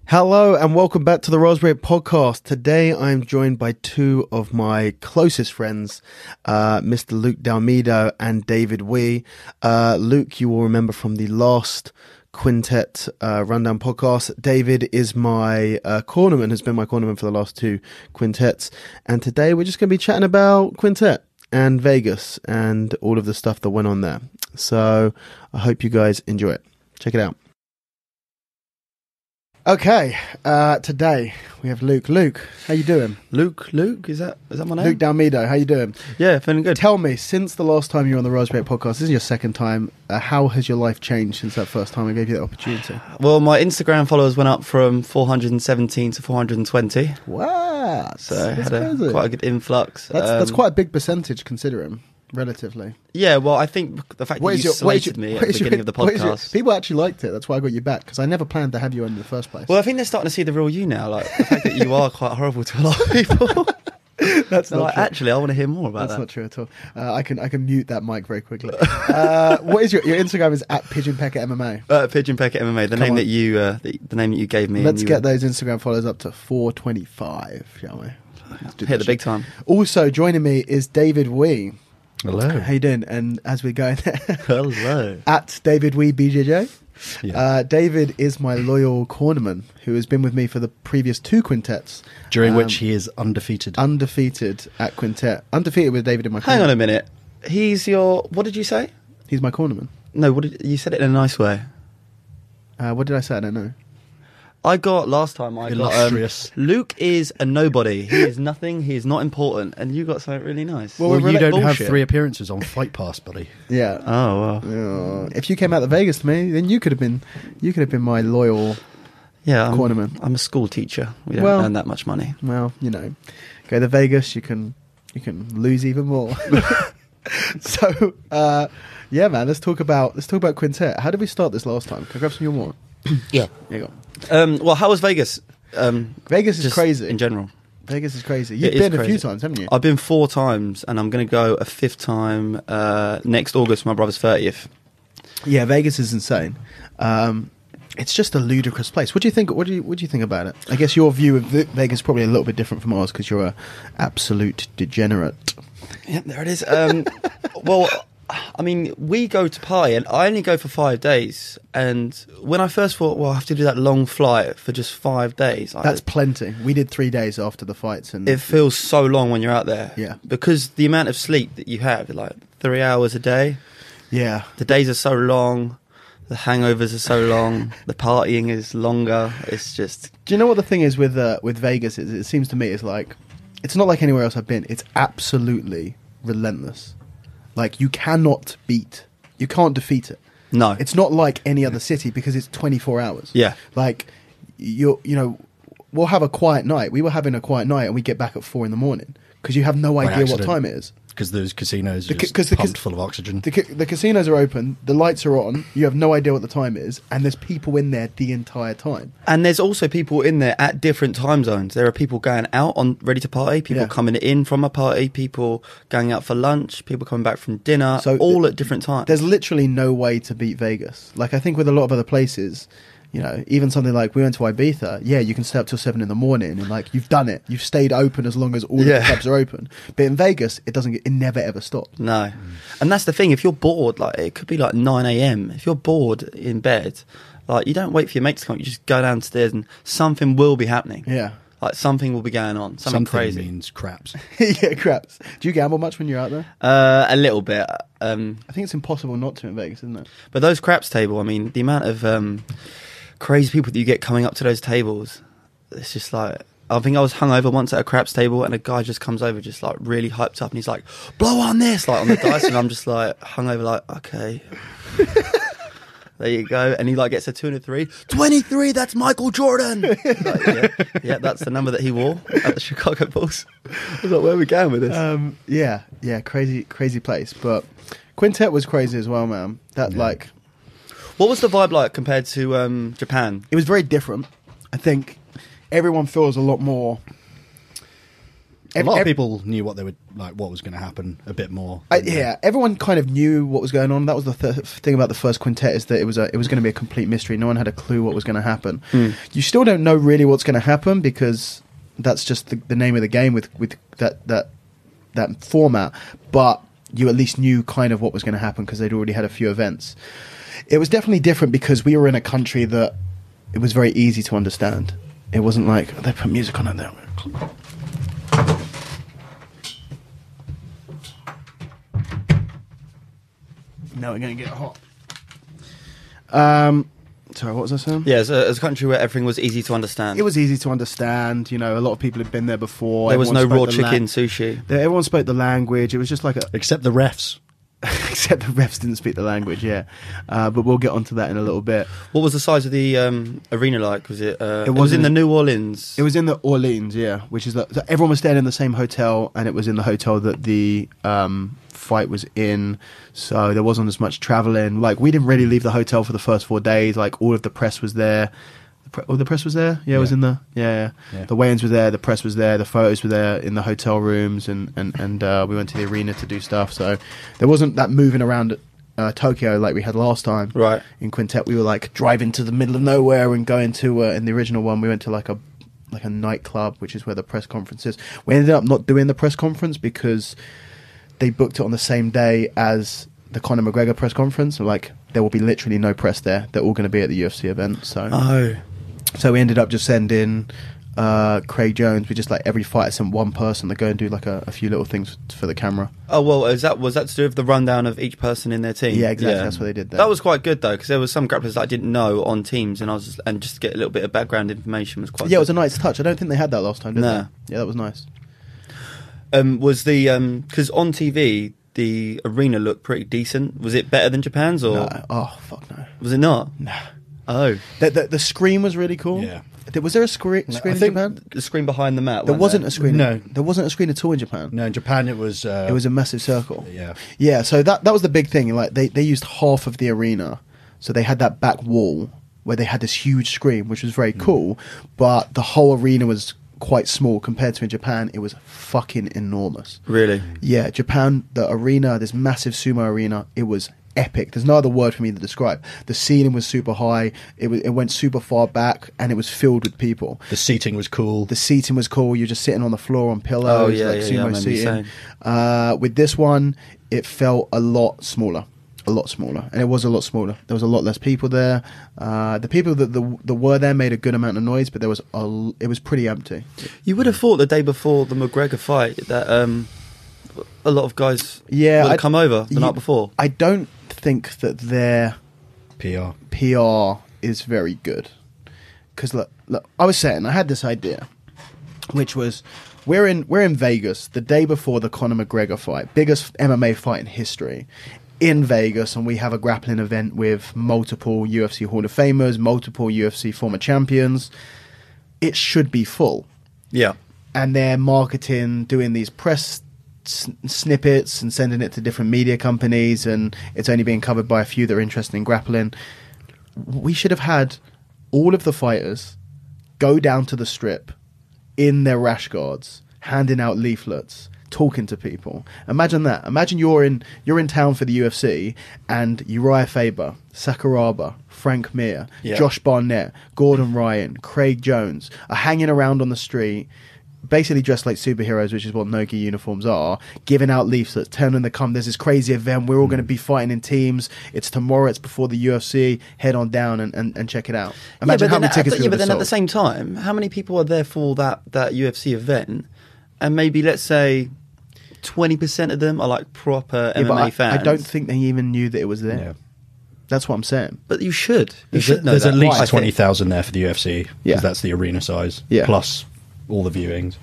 Hello and welcome back to the Raspberry Podcast. Today I'm joined by two of my closest friends, Mr. Luke Dalmedo and David Wee. Luke, you will remember from the last Quintet Rundown podcast. David is my cornerman, has been my cornerman for the last two Quintets. And today we're just going to be chatting about Quintet and Vegas and all of the stuff that went on there. So I hope you guys enjoy it. Check it out. Okay, today we have Luke. Luke, how you doing? Luke, is that my name? Luke Dalmedo, how you doing? Yeah, feeling good. Tell me, since the last time you were on the Raspberry Podcast, this is your second time, how has your life changed since that first time I gave you that opportunity? Well, my Instagram followers went up from 417 to 420. Wow, So I had quite a good influx. That's quite a big percentage considering. Relatively. Yeah, well, I think the fact that you slated me at the beginning of the podcast. People actually liked it. That's why I got you back, because I never planned to have you on in the first place. Well, I think they're starting to see the real you now. Like, the fact that you are quite horrible to a lot of people. That's not true. Actually, I want to hear more about that. That's not true at all. I can mute that mic very quickly. What is your Instagram is at Pigeon Pecker MMA. Pigeon Pecker MMA, the name that you gave me. Let's get those Instagram followers up to 425, shall we? Hit the big time. Also joining me is David Wee. Hello. How you doing? And as we go there, hello. At David Wee BJJ. Yeah. David is my loyal cornerman who has been with me for the previous two Quintets. During which he is undefeated. Undefeated at Quintet. Undefeated with David in my cornerman. Hang on a minute. He's your... What did you say? He's my cornerman. No, you said it in a nice way. What did I say? I don't know. Last time Illustrious. Luke is a nobody. He is nothing. He is not important. And you got something really nice. Well, you don't have 3 appearances on Fight Pass, buddy. Yeah. Oh, well. If you came out to Vegas to me, then you could have been my loyal cornerman. I'm a school teacher. We don't earn that much money. Well, go to Vegas, you can lose even more. So, yeah, man. Let's talk about Quintet. How did we start this last time? Can I grab some more? Yeah. There you go. Well, how was Vegas? Vegas is crazy. In general. Vegas is crazy. You've been a few times, haven't you? I've been 4 times, and I'm going to go a 5th time next August for my brother's 30th. Yeah, Vegas is insane. It's just a ludicrous place. What do you think? What do you think about it? I guess your view of Vegas is probably a little bit different from ours because you're a absolute degenerate. Yeah, there it is. Well, I mean, we go to party, and I only go for 5 days. And when I first thought, well, I have to do that long flight for just 5 days. That's plenty. We did 3 days after the fights. And it feels so long when you're out there. Yeah. Because the amount of sleep that you have, like 3 hours a day. Yeah. The days are so long. The hangovers are so long. The partying is longer. It's just... Do you know what the thing is with Vegas? It seems to me it's not like anywhere else I've been. It's absolutely relentless. Like, you can't defeat it. No. It's not like any other city because it's 24 hours. Yeah. Like, we'll have a quiet night. We were having a quiet night and we get back at 4 a.m. because you have no idea what time it is. Because those casinos are just pumped full of oxygen. The casinos are open, the lights are on, you have no idea what the time is, and there's people in there the entire time. And there's also people in there at different time zones. There are people going out ready to party, people coming in from a party, people going out for lunch, people coming back from dinner, so all at different times. There's literally no way to beat Vegas. Like, I think with a lot of other places... even something like we went to Ibiza, you can stay up till 7 a.m. and like you've done it. You've stayed open as long as all the clubs are open. But in Vegas, it never ever stops. No. And that's the thing, if you're bored, like it could be like 9 a.m. If you're bored in bed, like you don't wait for your mate to come, you just go downstairs and something will be happening. Yeah. Like something will be going on. Something crazy. Means craps. Yeah, craps. Do you gamble much when you're out there? A little bit. I think it's impossible not to in Vegas, isn't it? But those craps table, I mean, the amount of crazy people that you get coming up to those tables, it's just like, I think I was hungover once at a craps table and a guy just comes over just like really hyped up and he's like, blow on this, like on the dice, and I'm just like hungover, like, okay. There you go. And he like gets a 2 and a 3. 23, that's Michael Jordan. Like, yeah, that's the number that he wore at the Chicago Bulls. I was like, where are we going with this? Yeah, crazy place. But Quintet was crazy as well, man. What was the vibe like compared to Japan? It was very different. I think everyone feels a lot more... A lot of people knew what was going to happen a bit more. Everyone kind of knew what was going on. That was the thing about the first Quintet, is that it was going to be a complete mystery. No one had a clue what was going to happen. You still don't know really what's going to happen, because that's just the name of the game with that format. But you at least knew kind of what was going to happen, because they'd already had a few events. It was definitely different because we were in a country that it was very easy to understand. It wasn't like they put music on it there. Now we're going to get hot. Sorry, what was I saying? Yeah, it's a country where everything was easy to understand. It was easy to understand. You know, a lot of people had been there before. There was no raw chicken sushi. Everyone spoke the language. It was just like except the refs. Except the refs didn't speak the language, but we'll get onto that in a little bit. What was the size of the arena like? Was it? It was in the New Orleans. It was in the Orleans, which is everyone was staying in the same hotel, and it was in the hotel that the fight was in. So there wasn't as much traveling. Like, we didn't really leave the hotel for the first 4 days. Like, all of the press was there. The press was there? Yeah, it was in the... Yeah. The weigh-ins were there, the press was there, the photos were there in the hotel rooms, and we went to the arena to do stuff. So there wasn't that moving around Tokyo like we had last time. Right. In Quintet, we were like driving to the middle of nowhere and going to... in the original one, we went to like a nightclub, which is where the press conference is. We ended up not doing the press conference because they booked it on the same day as the Conor McGregor press conference. So, like, there will be literally no press there. They're all going to be at the UFC event. So we ended up just sending Craig Jones. We just, like, every fighter sent one person to go and do like a few little things for the camera. Oh, well, was that to do with the rundown of each person in their team? Yeah, exactly. That's what they did there. That was quite good though, because there was some grapplers that I didn't know on teams, and just to get a little bit of background information was quite. Yeah, good. It was a nice touch. I don't think they had that last time, did they? Yeah, that was nice. Was the because on TV the arena looked pretty decent. Was it better than Japan's or? No. Oh fuck no. Was it not? No. Oh. The screen was really cool. Yeah. Was there a screen in Japan? The screen behind the mat. There wasn't a screen. No. There wasn't a screen at all in Japan. No, in Japan it was a massive circle. Yeah. Yeah, so that was the big thing. Like they used half of the arena. So they had that back wall where they had this huge screen, which was very cool, but the whole arena was quite small compared to in Japan. It was fucking enormous. Really? Yeah, Japan, the arena, this massive sumo arena, it was epic. There's no other word for me to describe. The ceiling was super high. It went super far back, and it was filled with people. The seating was cool. You're just sitting on the floor on pillows, sumo seating. With this one, it felt a lot smaller, and it was a lot smaller. There was a lot less people there. The people that were there made a good amount of noise, but it was pretty empty. You would have thought the day before the McGregor fight that a lot of guys would have come over the night before. I don't think that their PR is very good, because look, I was saying I had this idea, which was we're in Vegas the day before the Conor McGregor fight, biggest MMA fight in history, in Vegas, and we have a grappling event with multiple UFC Hall of Famers, multiple UFC former champions. It should be full. Yeah, and they're marketing, doing these press snippets and sending it to different media companies, and it's only being covered by a few that are interested in grappling. We should have had all of the fighters go down to the strip in their rash guards, handing out leaflets, talking to people. Imagine that. Imagine you're in town for the UFC, and Uriah Faber, Sakuraba, Frank Mir, Josh Barnett, Gordon Ryan, Craig Jones are hanging around on the street, basically dressed like superheroes, which is what Nogi uniforms are, giving out leaflets, telling them to come, there's this crazy event, we're all going to be fighting in teams, it's tomorrow, it's before the UFC, head on down and check it out. Imagine how many tickets we would have sold. At the same time, how many people are there for that UFC event, and maybe, let's say, 20% of them are like proper MMA fans? I don't think they even knew that it was there. Yeah. That's what I'm saying. But you should. There's at least 20,000 there for the UFC, because that's the arena size, plus all the viewings.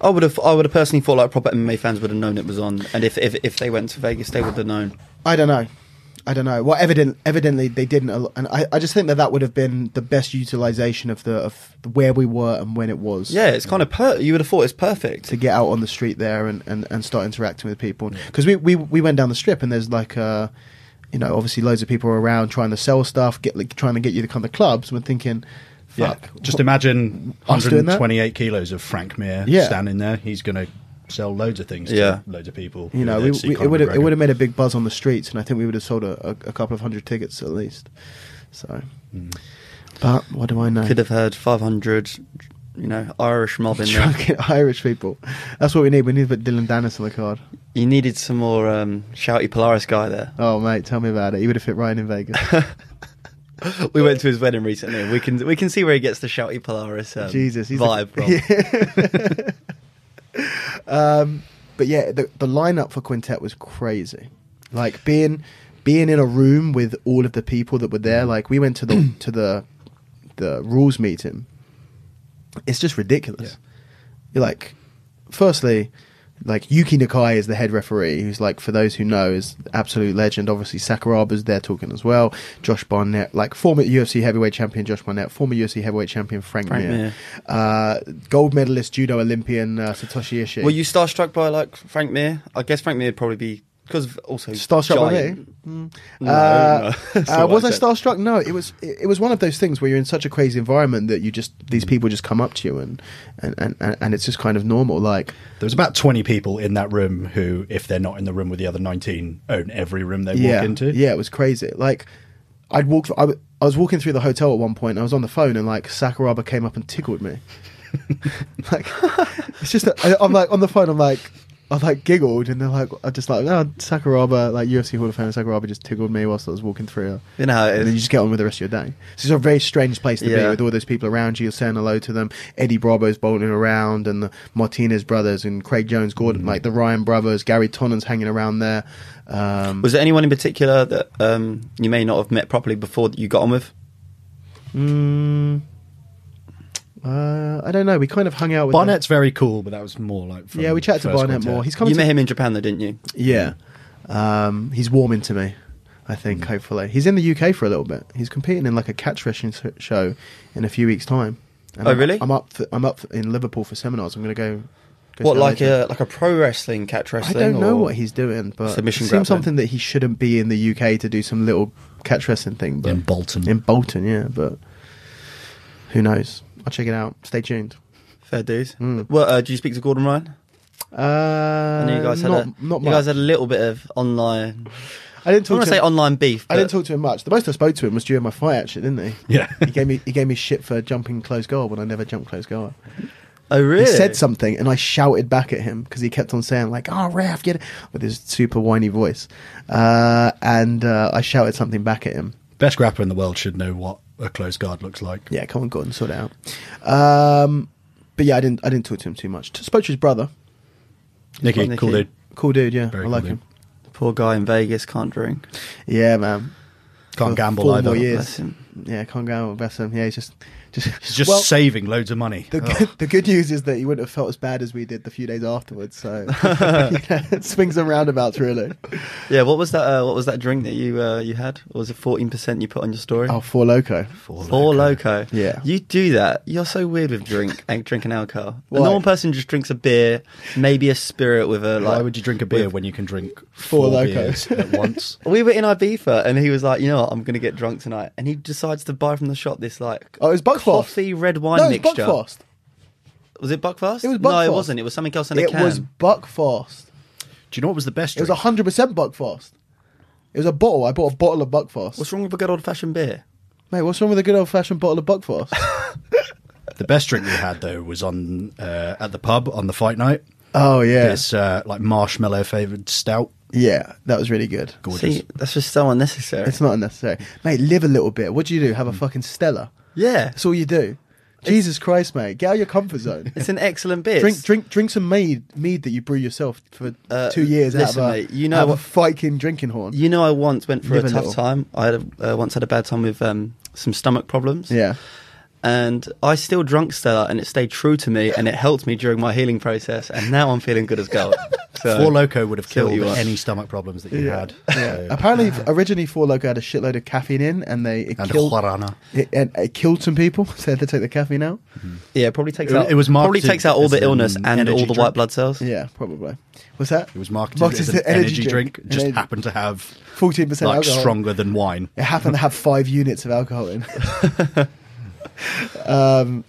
I would have personally thought like proper MMA fans would have known it was on, and if they went to Vegas, they would have known. I don't know. Well, evidently they didn't, and I just think that would have been the best utilization of where we were and when it was. Yeah, it's kind of you would have thought it's perfect to get out on the street there and start interacting with people, because we went down the strip, and there's like obviously loads of people are around trying to sell stuff, trying to get you to come to clubs. We're thinking, fuck. Just imagine Us doing that? 128 kilos of Frank Mir standing there. He's going to sell loads of things to loads of people. You know, it would have made a big buzz on the streets, and I think we would have sold a couple of hundred tickets at least. So, but what do I know? Could have had 500, Irish mob in there. Drunken Irish people. That's what we need. We need to put Dylan Dennis on the card. You needed some more shouty Polaris guy there. Oh mate, tell me about it. He would have fit right in Vegas. We went to his wedding recently. We can see where he gets the shouty Polaris Jesus, he's vibe from. But yeah, the lineup for Quintet was crazy. Like being in a room with all of the people that were there. Like we went to the rules meeting. It's just ridiculous. Yeah. You're like, firstly, like Yuki Nakai is the head referee, who's like, for those who know, is absolute legend. Obviously, Sakuraba's there talking as well. Josh Barnett, like former UFC heavyweight champion Josh Barnett, former UFC heavyweight champion Frank Mir, gold medalist judo Olympian Satoshi Ishii. Were you starstruck by like Frank Mir? I guess Frank Mir would probably be, because also starstruck by me. No. Was I starstruck? No, it was one of those things where you're in such a crazy environment that these people just come up to you and it's just kind of normal. Like there was about 20 people in that room who, if they're not in the room with the other 19, own every room they walk into. Yeah, it was crazy. Like I was walking through the hotel at one point. And I was on the phone and like Sakuraba came up and tickled me. Like it's just I'm like on the phone. I like giggled and they're like, I just like, no, Sakuraba, like UFC Hall of Famer Sakuraba just tickled me whilst I was walking through. You know how it is. And then you just get on with the rest of your day. So it's a very strange place to be with all those people around you. You're saying hello to them. Eddie Bravo's bolting around and the Martinez brothers and Craig Jones Gordon, like the Ryan brothers, Gary Tonnan's hanging around there. Was there anyone in particular that you may not have met properly before that you got on with? I don't know. We kind of hung out with Barnett's very cool, but that was more like from we chatted to Barnett more. He's coming. You met him in Japan, though, didn't you? Yeah. He's warming to me, I think. Hopefully, he's in the UK for a little bit. He's competing in like a catch wrestling show in a few weeks' time. And really? I'm up in Liverpool for seminars. I'm going to go. What, like a pro wrestling, catch wrestling? I don't know what he's doing, but submission it seems grappling? something that he shouldn't be in the UK to do some little catch wrestling thing. But in Bolton. Yeah, but who knows? I'll check it out. Stay tuned. Fair dues. Well, do you speak to Gordon Ryan? I know you guys had you guys had a little bit of online. I didn't want to say online beef. I didn't talk to him much. The most I spoke to him was during my fight, actually, didn't he? Yeah. He gave me shit for jumping close guard when I never jumped close guard. Oh really? He said something and I shouted back at him because he kept on saying like, "Oh, Raf, get it," with his super whiny voice, and I shouted something back at him. Best grappler in the world should know what a close guard looks like. Yeah, come on, Gordon, sort it out. But yeah, I didn't talk to him too much. Spoke to his brother. Nicky, cool dude. Cool dude, yeah. Very I like cool him. Poor guy in Vegas can't drink. Yeah, man. Can't For gamble 4 either. more years. Bless him. Yeah, can't gamble. Bless him. Yeah, he's just saving loads of money. The good news is that he wouldn't have felt as bad as we did the few days afterwards. So it swings and roundabouts, really. Yeah, what was that? What was that drink that you had? Or was it 14% you put on your story? Oh, Four Loko. Four Loko. Yeah, you do that. You're so weird with drinking alcohol. Why? A normal person just drinks a beer, maybe a spirit with a like. Why would you drink a beer when you can drink Four beers at once? We were in Ibiza and he was like, you know what, I'm going to get drunk tonight, and he decides to buy from the shop this like it was Buckfast. Coffee red wine mixture. Buckfast. Was it Buckfast? It was Buckfast. No, it wasn't. It was something else in a can. It was Buckfast. Do you know what was the best It drink? was 100% Buckfast. It was a bottle. I bought a bottle of Buckfast. What's wrong with a good old fashioned beer? Mate, what's wrong with a good old fashioned bottle of Buckfast? The best drink we had though was on at the pub on the fight night. Oh yeah, It's like marshmallow flavoured stout. Yeah, that was really good. Gorgeous. See, that's just so unnecessary. It's not unnecessary. Mate, live a little bit. What do you do? Have a fucking Stella? Yeah. That's all you do. Jesus Christ, mate. Get out of your comfort zone. It's an excellent beer. Drink some mead that you brew yourself for 2 years listen, out of mate, a Viking drinking horn. You know, I once went for Live a a tough little. time. I had once had a bad time with some stomach problems. Yeah. And I still drunk Stella, and it stayed true to me, and it helped me during my healing process. And now I'm feeling good as gold. So, Four Loko would have see what killed you want. any stomach problems that you had. Yeah. So- Apparently, originally Four Loko had a shitload of caffeine in, and it killed some people. So they had to take the caffeine out. Yeah, probably takes It out. was probably marketed takes out all the as illness an and all energy the drink. white blood cells. Yeah, probably. What's that? It was marketed as an energy drink. It just happened to have 14% like alcohol. stronger than wine. It happened to have 5 units of alcohol in. How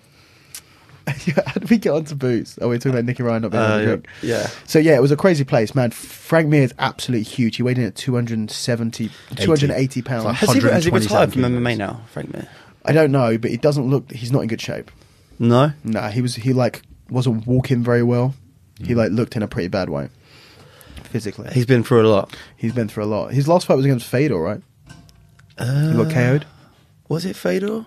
did we get onto booze? Oh, we're talking about Nicky Ryan not being able to drink. Yeah. So yeah, it was a crazy place, man. Frank Mir is absolutely huge. He weighed in at 280 pounds. Like Has he retired from 127 MMA now, Frank Mir? I don't know, but it doesn't look. He's not in good shape. No. Nah, he wasn't walking very well. He looked in a pretty bad way physically. He's been through a lot. He's been through a lot. His last fight was against Fedor, right? He got KO'd. Was it Fedor?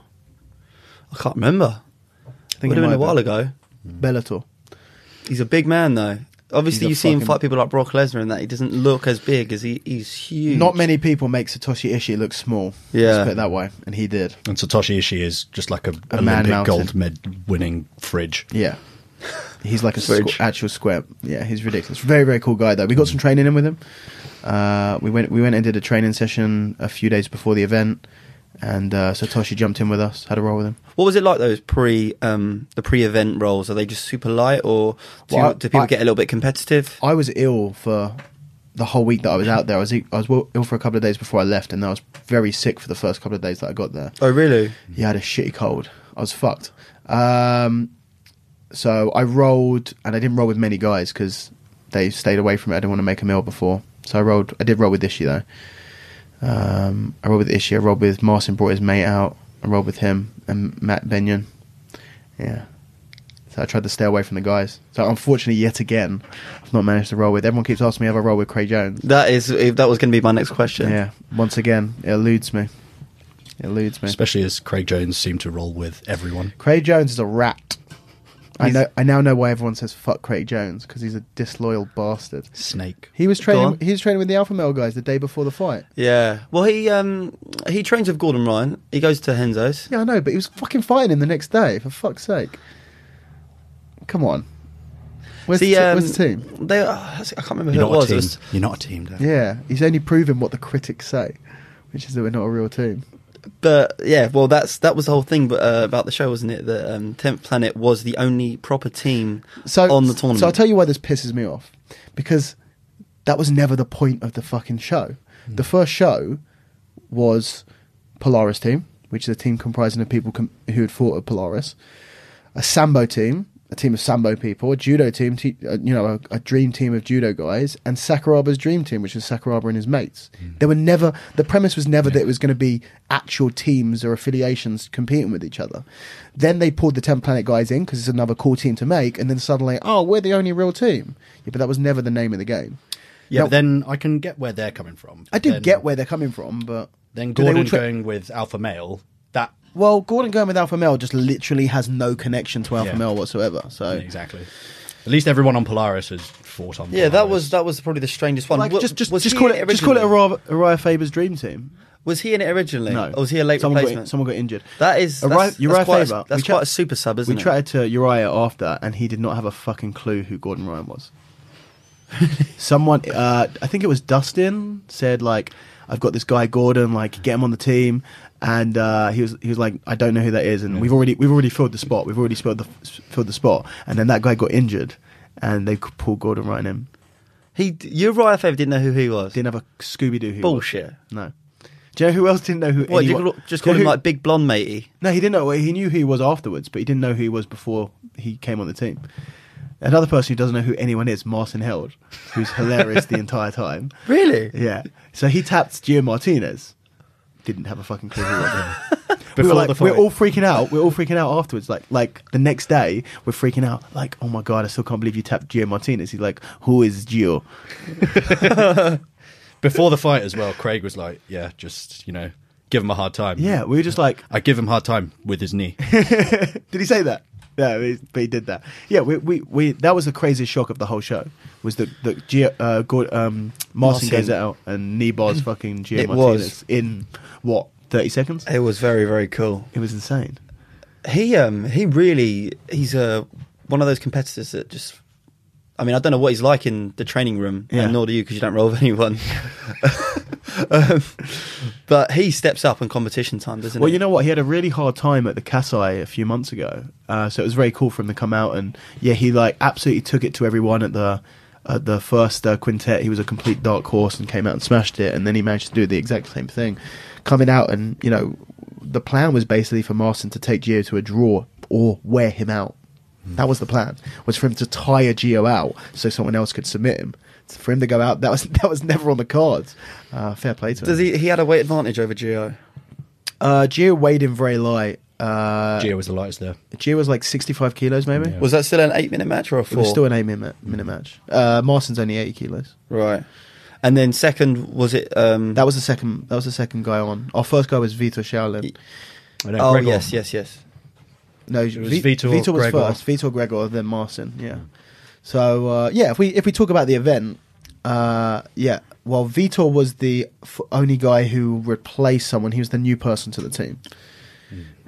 I can't remember. I think would have been a while ago. Bellator. He's a big man though. Obviously, you see him fight people like Brock Lesnar and that. He doesn't look as big as he's huge. Not many people make Satoshi Ishii look small. Yeah. Let's put it that way. And he did. And Satoshi Ishii is just like a man Olympic mountain. gold med winning fridge. Yeah. He's like a actual square. Yeah, he's ridiculous. Very, very cool guy though. We got some training in with him. We went and did a training session a few days before the event. And Satoshi jumped in with us, had a roll with him. What was it like, those pre-event rolls? Are they just super light, or do people get a little bit competitive? I was ill for the whole week that I was out there. I was ill for a couple of days before I left, and I was very sick for the first couple of days that I got there. Oh, really? Yeah, I had a shitty cold. I was fucked. So I rolled, and I didn't roll with many guys because they stayed away from it. I didn't want to make a meal before. So I did roll with Ishii though. I rolled with Ishii. I rolled with Marcin, brought his mate out. I rolled with him and Matt Benyon. Yeah. So I tried to stay away from the guys. So unfortunately, yet again, I've not managed to roll with. Everyone keeps asking me if I roll with Craig Jones. That was going to be my next question. Yeah. Once again, it eludes me. Especially as Craig Jones seemed to roll with everyone. Craig Jones is a rat. I now know why everyone says fuck Craig Jones, because he's a disloyal bastard. Snake. He was training with the Alpha Male guys the day before the fight. Yeah. Well, he trains with Gordon Ryan. He goes to Henzo's. Yeah, I know, but he was fucking fighting him the next day, for fuck's sake. Come on. Where's the team? I can't remember who it was. You're not a team, Dan. Yeah, he's only proven what the critics say, which is that we're not a real team. But yeah, well, that was the whole thing about the show, wasn't it? That 10th Planet was the only proper team on the tournament. So I'll tell you why this pisses me off. Because that was never the point of the fucking show. The first show was Polaris team, which is a team comprising of people who had fought at Polaris. A Sambo team, a team of Sambo people. A Judo team, a dream team of Judo guys. And Sakuraba's dream team, which was Sakuraba and his mates. The premise was never that it was going to be actual teams or affiliations competing with each other. Then they pulled the 10th Planet guys in because it's another cool team to make, and then suddenly, we're the only real team. Yeah, but that was never the name of the game. Yeah, but then I can get where they're coming from. I do get where they're coming from, but then Gordon going with Alpha Male, Gordon going with Alpha Male just literally has no connection to Alpha Male whatsoever. So exactly. At least everyone on Polaris has fought on. Yeah, Polaris. that was probably the strangest one. Just call it Uriah Faber's dream team. Was he in it originally? No. Or was he a late replacement? Someone got injured. That's quite a super sub, isn't it? We chatted to Uriah after, and he did not have a fucking clue who Gordon Ryan was. Someone, I think it was Dustin, said I've got this guy Gordon, get him on the team, and he was like, I don't know who that is, and we've already filled the spot. We've already filled the spot, and then that guy got injured, and they pulled Gordon Ryan in. Uriah Faber didn't know who he was. Didn't have a Scooby-Doo who Bullshit. Was. No. Do you know who else didn't know who? What, you just call him Big Blonde Matey? No, he didn't know. He knew who he was afterwards, but he didn't know who he was before he came on the team. Another person who doesn't know who anyone is, Marcin Held, who's hilarious the entire time. Really? Yeah. So he tapped Gio Martinez. Didn't have a fucking clue who it was. We're all freaking out. We're all freaking out afterwards. Like the next day, we're freaking out. Oh my God, I still can't believe you tapped Gio Martinez. He's like, who is Gio? Before the fight as well, Craig was like, just, give him a hard time. Yeah, we were just like... I give him a hard time with his knee. Did he say that? Yeah, but he did that. Yeah, we that was the craziest shock of the whole show. Was that Marcin goes out and knee bars fucking Gio Martinez in 30 seconds? It was very, very cool. It was insane. He's one of those competitors that just... I mean, I don't know what he's like in the training room, and nor do you, because you don't roll with anyone. But he steps up in competition time, doesn't he? Well, you know what? He had a really hard time at the Kasai a few months ago, so it was very cool for him to come out, and he absolutely took it to everyone at the first Quintet. He was a complete dark horse and came out and smashed it, and then he managed to do the exact same thing, coming out and the plan was basically for Marcin to take Gio to a draw or wear him out. That was the plan, was for him to tire Gio out so someone else could submit him. For him to go out, that was never on the cards. Fair play to him. He had a weight advantage over Gio? Gio weighed him very light. Gio was the lightest there. Gio was like 65 kilos maybe. Yeah. Was that still an 8-minute match or a 4? It was still an 8-minute match. Marcin's only 80 kilos. Right. And then second, was it... That was the second guy on. Our first guy was Vitor Shaolin. Oh, yes. No, it was Vitor was Gregor. First. Vitor Gregor, then Marcin. Yeah. So if we talk about the event, well, Vitor was the only guy who replaced someone. He was the new person to the team,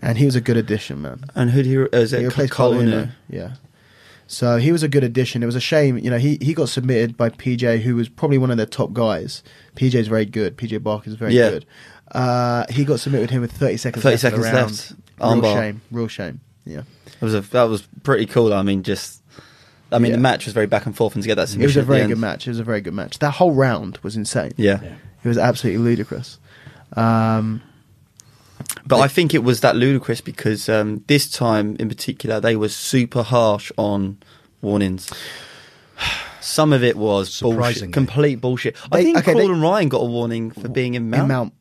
and he was a good addition, man. And who did he replaced? Colin. Yeah. So he was a good addition. It was a shame, he got submitted by PJ, who was probably one of their top guys. PJ's very good. PJ Barker's very good. He got submitted with him with 30 seconds left. 30 seconds left. Real shame. Yeah. That was pretty cool. I mean, the match was very back and forth, and to get that submission. It was a very good match. That whole round was insane. Yeah. It was absolutely ludicrous. But I think it was that ludicrous because this time in particular they were super harsh on warnings. Some of it was bullshit, complete bullshit. I think Paul and Ryan got a warning for being in mount.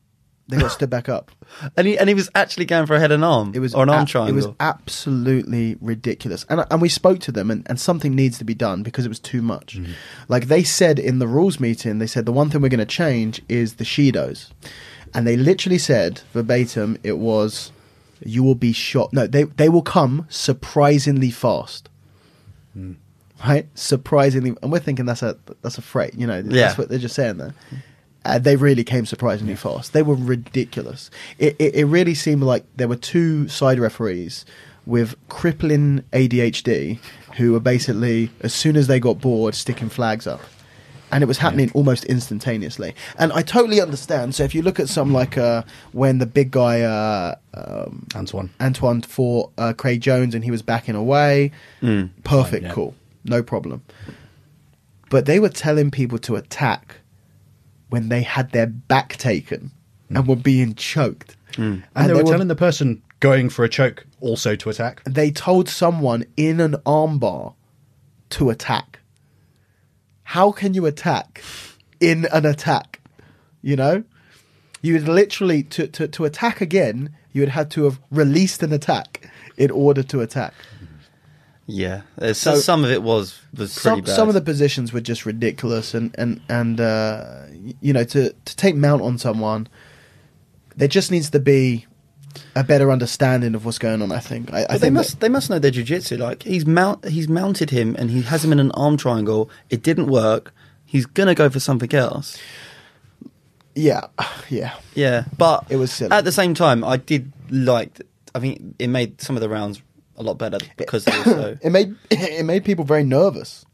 They got stood back up, and he was actually going for a head and arm. Or an arm triangle. It was absolutely ridiculous. And we spoke to them, and something needs to be done because it was too much. Mm-hmm. Like they said in the rules meeting, they said the one thing we're going to change is the Shidos. And they literally said, verbatim, it was, you will be shot. No, they will come surprisingly fast. Mm. Right? Surprisingly. And we're thinking that's a freight, that's what they're just saying there. They really came surprisingly fast. They were ridiculous. It really seemed like there were two side referees with crippling ADHD who were basically, as soon as they got bored, sticking flags up. And it was happening almost instantaneously. And I totally understand. So if you look at some like when the big guy Antoine fought Craig Jones and he was backing away, perfect, cool, no problem. But they were telling people to attack when they had their back taken and were being choked. And they were telling the person going for a choke also to attack. They told someone in an armbar to attack. How can you attack in an attack? You would literally, to attack again, you would have to have released an attack in order to attack. Yeah, so some of it was pretty bad. Some of the positions were just ridiculous, and to take mount on someone, there just needs to be a better understanding of what's going on. I think. I think they must know their jiu-jitsu. Like he's mounted him, and he has him in an arm triangle. It didn't work. He's gonna go for something else. Yeah. But it was silly. At the same time, I did like. I think it made some of the rounds a lot better because they were so. It made people very nervous.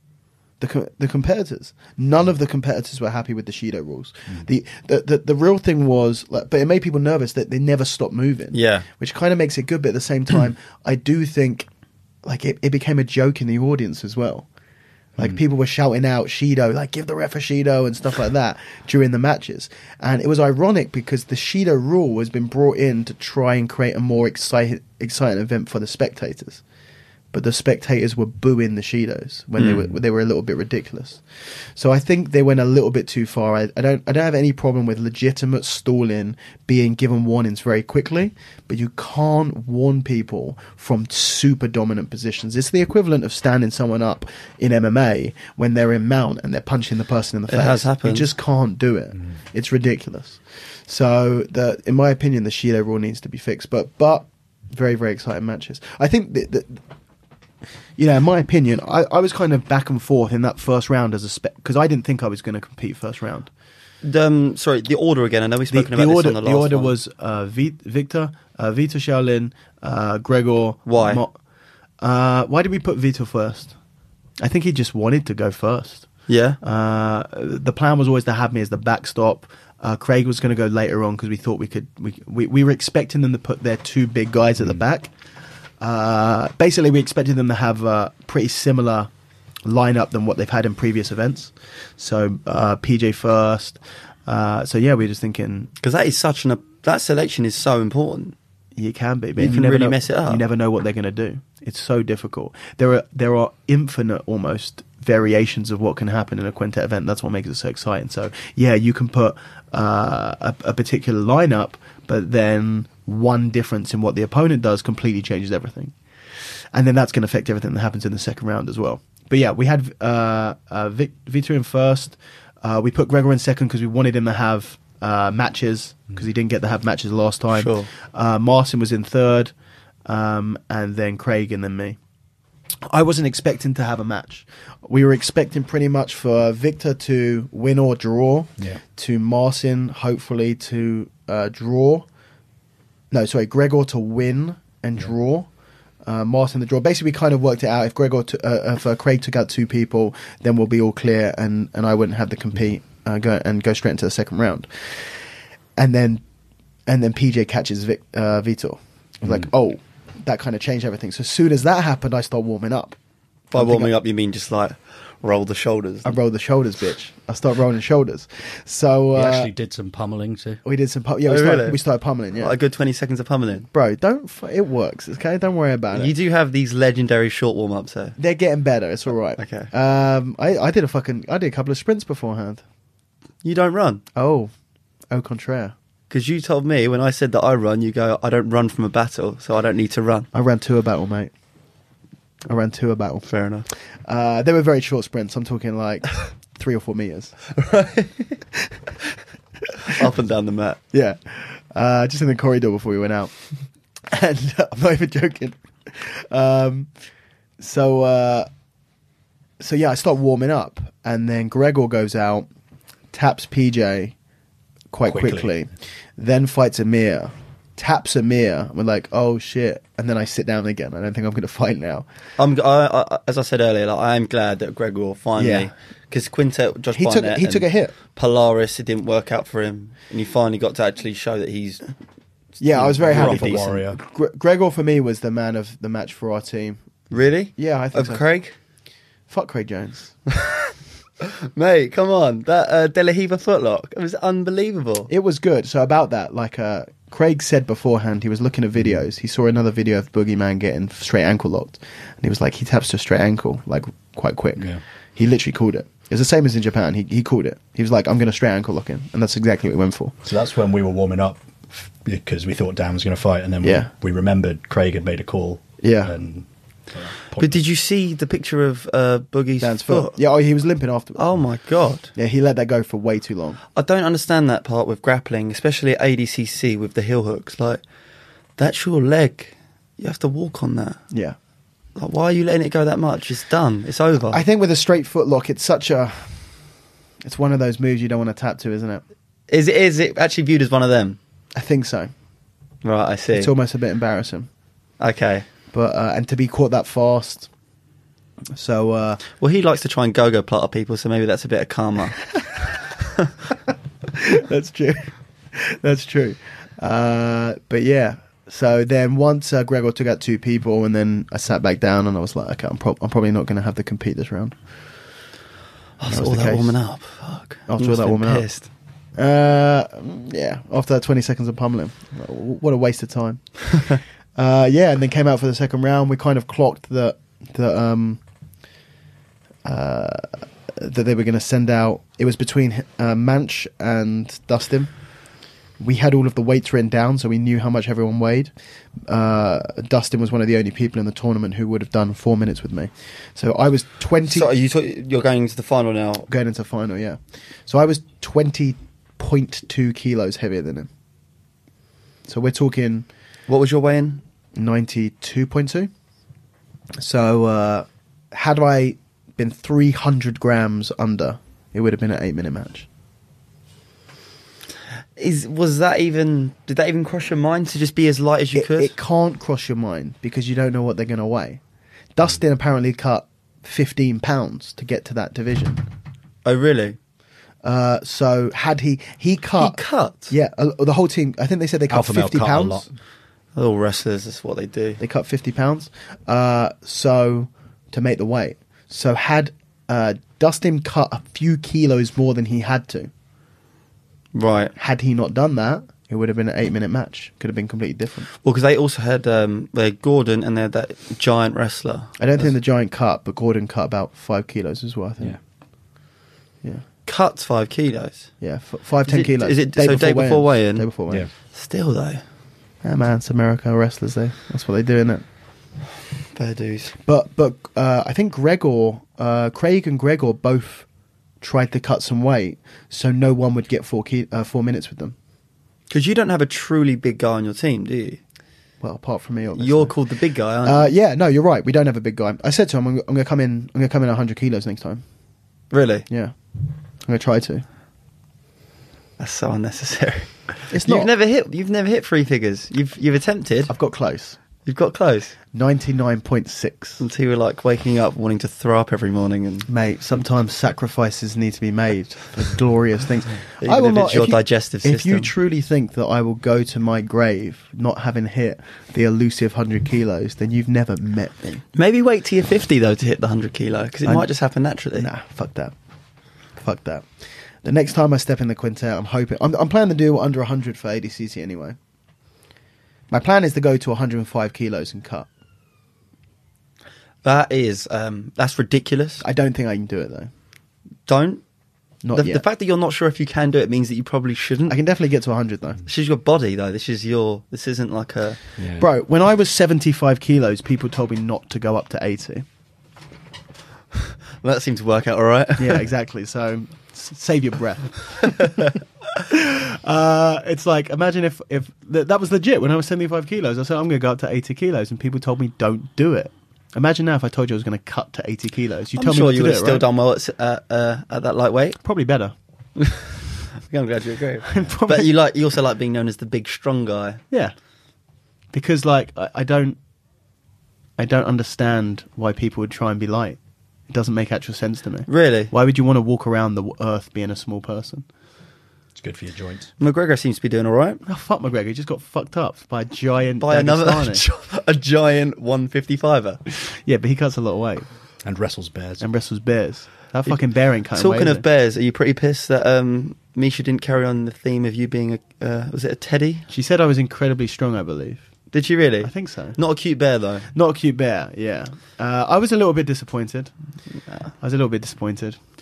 The competitors, none of the competitors were happy with the Shido rules. The real thing was, but it made people nervous that they never stopped moving. Yeah, which kind of makes it good, but at the same time, I do think like it became a joke in the audience as well. Like people were shouting out Shido, like give the ref a Shido and stuff like that during the matches. And it was ironic because the Shido rule has been brought in to try and create a more exciting event for the spectators. But the spectators were booing the Shidos when they were a little bit ridiculous. So I think they went a little bit too far. I don't have any problem with legitimate stalling being given warnings very quickly, but you can't warn people from super dominant positions. It's the equivalent of standing someone up in MMA when they're in mount and they're punching the person in the face. It has happened. You just can't do it. It's ridiculous. So in my opinion, the Shido rule needs to be fixed. But very, very exciting matches. I think in my opinion, I was kind of back and forth in that first round because I didn't think I was going to compete first round. Sorry, the order again. I know we've spoken about this on the last one. The order was Vitor Shaolin, Gregor. Why? Why did we put Vitor first? I think he just wanted to go first. Yeah. The plan was always to have me as the backstop. Craig was going to go later on because we thought we were expecting them to put their two big guys at the back. Basically, we expected them to have a pretty similar lineup than what they've had in previous events. So PJ first. We were just thinking because that is that selection is so important. You can be, but you can really mess it up. You never know what they're going to do. It's so difficult. There are infinite almost variations of what can happen in a quintet event. That's what makes it so exciting. So yeah, you can put a particular lineup, but then one difference in what the opponent does completely changes everything, and then that's going to affect everything that happens in the second round as well. But yeah, we had Vitor in first. We put Gregor in second because we wanted him to have matches, because he didn't get to have matches last time. Sure. Marcin was in third, and then Craig, and then me. I wasn't expecting to have a match. We were expecting pretty much for Victor to win or draw, to Marcin hopefully to draw. No, sorry, Gregor to win and draw. Marcin the draw. Basically, we kind of worked it out. If if Craig took out two people, then we'll be all clear, and I wouldn't have to compete go straight into the second round. And then PJ catches Vitor. Like, oh, that kind of changed everything. So as soon as that happened, I start warming up. By warming up, you mean just like roll the shoulders? I roll the shoulders, bitch. I start rolling shoulders. So we actually did some pummeling too. We did some we started pummeling, yeah. Like a good 20 seconds of pummeling. Bro, it works, okay? Don't worry about it. You do have these legendary short warm-ups there. They're getting better, it's all right. Okay. I did a couple of sprints beforehand. You don't run? Oh, au contraire. Because you told me when I said that I run, you go, I don't run from a battle, so I don't need to run. I ran to a battle, mate. Fair enough. They were very short sprints. I'm talking like 3 or 4 meters. Right. Up and down the mat. Yeah. Just in the corridor before we went out. And I'm not even joking. So yeah, I start warming up. And then Gregor goes out, taps PJ quite quickly. Then fights Amir. Taps Amir. We're like, oh shit, and then I sit down again. I don't think I'm going to fight now. As I said earlier, I am glad that Gregor finally, because Quintet, Josh Barnett, he took a hit. Polaris, it didn't work out for him, and he finally got to actually show that he's. Yeah, I was very happy for warrior. Gregor for me was the man of the match for our team. Really? Yeah, I think so. Craig? Fuck Craig Jones. Mate, come on, that De La Riva footlock, it was unbelievable. It was good. So about that, like Craig said beforehand, he was looking at videos. He saw another video of Boogeyman getting straight ankle locked, and he was like, he taps to a straight ankle like quite quick. Yeah. He literally called it. It was the same as in Japan. He called it. He was like, I'm going to straight ankle lock him, and that's exactly what we went for. So that's when we were warming up, because we thought Dan was going to fight, and then we remembered Craig had made a call. Yeah. And, but did you see the picture of Boogie's Dan's foot? Yeah, he was limping afterwards. Oh my god! Yeah, he let that go for way too long. I don't understand that part with grappling, especially at ADCC with the heel hooks. Like, that's your leg. You have to walk on that. Yeah. Like, why are you letting it go that much? It's done. It's over. I think with a straight foot lock, it's one of those moves you don't want to tap to, isn't it? Is it actually viewed as one of them? I think so. Right, I see. It's almost a bit embarrassing. Okay. But and to be caught that fast, so well, he likes to try and go plotter people, so maybe that's a bit of karma. That's true. That's true. But yeah, so then once Gregor took out 2 people, and then I sat back down, and I was like, okay, I'm probably not going to have to compete this round. After all that warming up, fuck. After all that warming up, yeah. After that 20 seconds of pummeling, what a waste of time. Yeah, and then came out for the second round. We kind of clocked that they were going to send out. It was between Manch and Dustin. We had all of the weights written down, so we knew how much everyone weighed. Dustin was one of the only people in the tournament who would have done 4 minutes with me. So I was 20. So you're going into the final now? Going into the final, yeah. So I was 20.2 kilos heavier than him. So we're talking. What was your weigh-in? 92.2. So had I been 300 grams under, it would have been an 8-minute match. Did that even cross your mind to just be as light as you could? It can't cross your mind because you don't know what they're going to weigh. Dustin apparently cut 15 pounds to get to that division. Oh, really? So had he cut? He cut? Yeah, the whole team. I think they said they cut Alpha 50 pounds. All wrestlers, that's what they do. They cut 50 pounds. So to make the weight. So had Dustin cut a few kilos more than he had to. Right. Had he not done that, it would have been an 8-minute match. Could have been completely different. Well, because they also had they had Gordon and they had that giant wrestler. I don't think the giant cut, but Gordon cut about 5 kilos as well, I think. Yeah. Cuts 5 kilos? Yeah, 10 kilos. Is it day before weigh-in? Day before weigh-in. Yeah. Still, though. Yeah, man, it's America wrestlers, that's what they do, innit? Fair dues. But I think Craig and Gregor both tried to cut some weight so no one would get 4 minutes with them. Because you don't have a truly big guy on your team, do you? Well, apart from me, obviously. You're called the big guy, aren't you? Yeah, no, you're right. We don't have a big guy. I said to him, I'm going to come in 100 kilos next time. Really? Yeah. I'm going to try to. That's so unnecessary. It's not. You've never hit 3 figures. You've attempted. I've got close. You've got close. 99.6. Until you were like waking up wanting to throw up every morning. And mate, sometimes sacrifices need to be made for glorious things. Even I will not. It's your digestive system. If you truly think that I will go to my grave not having hit the elusive 100 kilos, then you've never met me. Maybe wait till you're 50 though to hit the 100 kilo because it might just happen naturally. Nah, fuck that. The next time I step in the Quintet, I'm hoping I'm planning to do under 100 for ADCC anyway. My plan is to go to 105 kilos and cut. That is, that's ridiculous. I don't think I can do it though. Don't? Not yet. The fact that you're not sure if you can do it means that you probably shouldn't. I can definitely get to 100 though. This is your body though. This isn't like a... Yeah. Bro, when I was 75 kilos, people told me not to go up to 80. Well, that seemed to work out all right. Yeah, exactly. So save your breath. It's like, imagine if that was legit. When I was 75 kilos, I said, I'm going to go up to 80 kilos. And people told me, don't do it. Imagine now if I told you I was going to cut to 80 kilos. I'm sure you would have still done well at that lightweight. Probably better. I'm glad you agree. But you also like being known as the big, strong guy. Yeah. Because, like, I don't understand why people would try and be light. It doesn't make actual sense to me. Really? Why would you want to walk around the earth being a small person? It's good for your joints. McGregor seems to be doing all right. Oh, fuck McGregor. He just got fucked up by a giant... By a giant 155er. Yeah, but he cuts a lot of weight. And wrestles bears. That fucking bear ain't cutting weight. Talking of bears, are you pretty pissed that Misha didn't carry on the theme of you being was it a teddy? She said I was incredibly strong, I believe. Did she really? I think so. Not a cute bear, though. Not a cute bear, yeah. I was a little bit disappointed.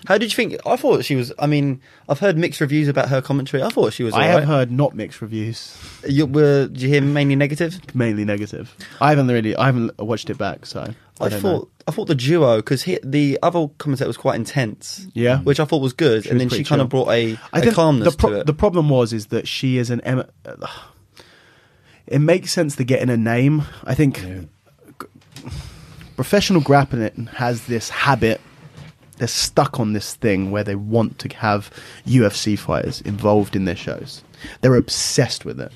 How did you think? I thought she was... I mean, I've heard mixed reviews about her commentary. I thought she was all right. I have heard not mixed reviews. Did you hear mainly negative? Mainly negative. I haven't watched it back, so... I thought the duo, because the other commentator was quite intense. Yeah. Which I thought was good. And then she kind of brought a calmness to it. The problem is that she is an... It makes sense to get in a name. I think professional grappling has this habit. They're stuck on this thing where they want to have UFC fighters involved in their shows. They're obsessed with it.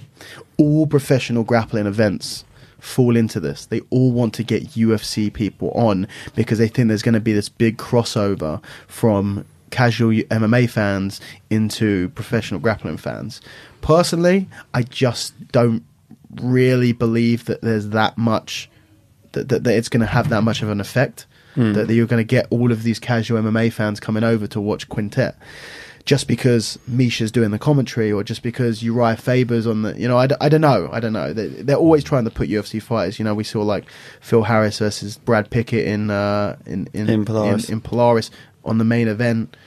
All professional grappling events fall into this. They all want to get UFC people on because they think there's going to be this big crossover from casual MMA fans into professional grappling fans. Personally, I just don't really believe that there's that much that it's going to have that much of an effect that you're going to get all of these casual MMA fans coming over to watch Quintet just because Misha's doing the commentary or just because Uriah Faber's on the, I don't know. They're always trying to put UFC fighters. We saw like Phil Harris versus Brad Pickett in Polaris on the main event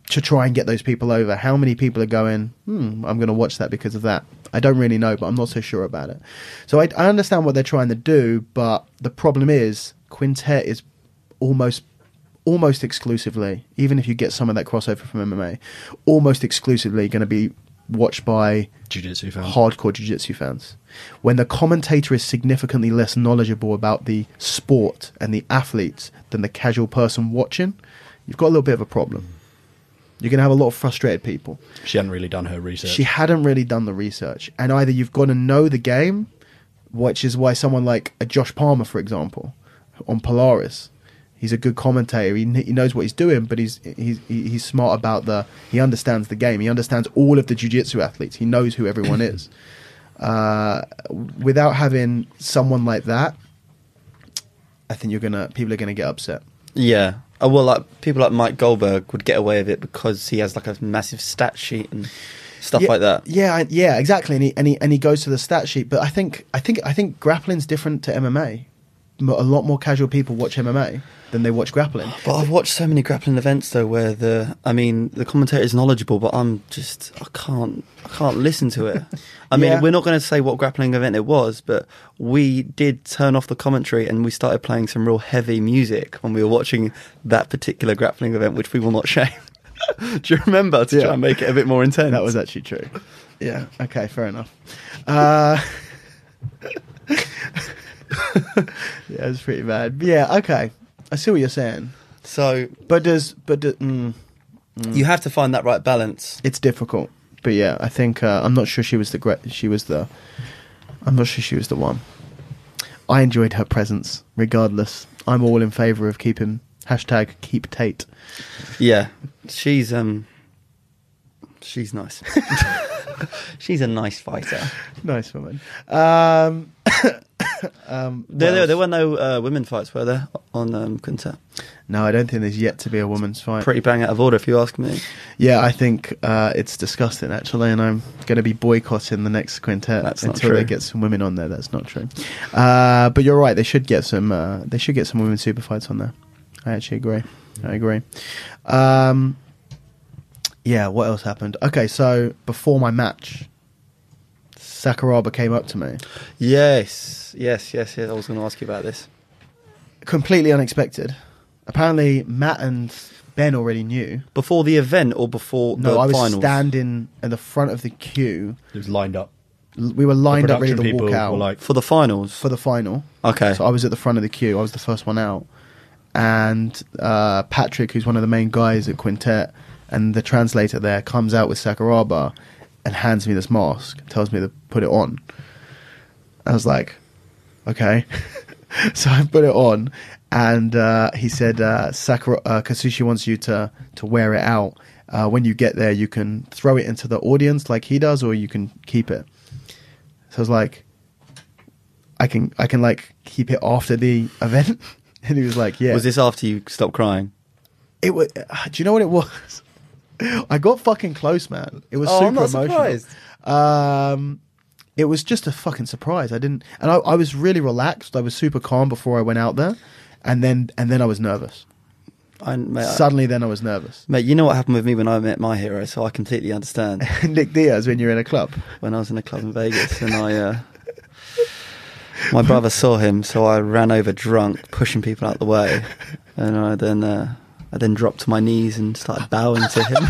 to try and get those people over. How many people are going, I'm going to watch that because of that? I don't really know, but I'm not so sure about it. So I understand what they're trying to do, but the problem is Quintet is almost exclusively, even if you get some of that crossover from MMA, almost exclusively going to be watched by jiu-jitsu fans. Hardcore jiu-jitsu fans. When the commentator is significantly less knowledgeable about the sport and the athletes than the casual person watching, you've got a little bit of a problem. You're going to have a lot of frustrated people. She hadn't really done her research. She hadn't really done the research. And either you've got to know the game, which is why someone like a Josh Palmer, for example, on Polaris, he's a good commentator. He knows what he's doing, but he's smart about he understands the game. He understands all of the jiu-jitsu athletes. He knows who everyone is. Without having someone like that, I think people are going to get upset. Yeah. Well, like people like Mike Goldberg would get away with it because he has like a massive stat sheet and stuff like that. Yeah, exactly. And he goes to the stat sheet. But I think grappling's different to MMA. A lot more casual people watch MMA than they watch grappling. But I've watched so many grappling events though, where the commentator is knowledgeable, but I can't listen to it. I mean, we're not going to say what grappling event it was, but we did turn off the commentary and we started playing some real heavy music when we were watching that particular grappling event, which we will not shame. Do you remember, to try and make it a bit more intense? That was actually true. Yeah. Okay. Fair enough. Yeah, it's pretty bad. Yeah, okay. I see what you're saying. So, you have to find that right balance. It's difficult, but yeah, I think I'm not sure she was the one. I enjoyed her presence, regardless. I'm all in favour of keeping #keep Tate. Yeah, she's nice. She's a nice fighter. Nice woman. There were no women fights, were there, on Quintet? No, I don't think there's yet to be a women's fight. Pretty bang out of order, if you ask me. Yeah, I think it's disgusting, actually, and I'm going to be boycotting the next Quintet until they get some women on there. That's not true. But you're right. They should get some. They should get some women's super fights on there. I actually agree. I agree. Yeah. What else happened? Okay, so before my match, Sakuraba came up to me. Yes. I was going to ask you about this. Completely unexpected. Apparently, Matt and Ben already knew. Before the event or before the finals? No, I was standing at the front of the queue. It was lined up. We were lined up ready to walk out. Like, for the finals? For the final. Okay. So I was at the front of the queue. I was the first one out. And Patrick, who's one of the main guys at Quintet, and the translator there, comes out with Sakuraba and hands me this mask, tells me to put it on. I was like, okay. So I put it on, and he said, Kasushi wants you to wear it out. When you get there, you can throw it into the audience like he does, or you can keep it. So I was like, I can like keep it after the event. And he was like, yeah. Was this after you stopped crying? It was. Do you know what it was? I got fucking close, man. It was super I'm not emotional. Surprised. It was just a fucking surprise. I was really relaxed. I was super calm before I went out there, and then I was nervous. Suddenly, then I was nervous. Mate, you know what happened with me when I met my hero, so I completely understand. Nick Diaz, when you were in a club. When I was in a club in Vegas, and my brother saw him, so I ran over drunk, pushing people out the way, and I then dropped to my knees and started bowing to him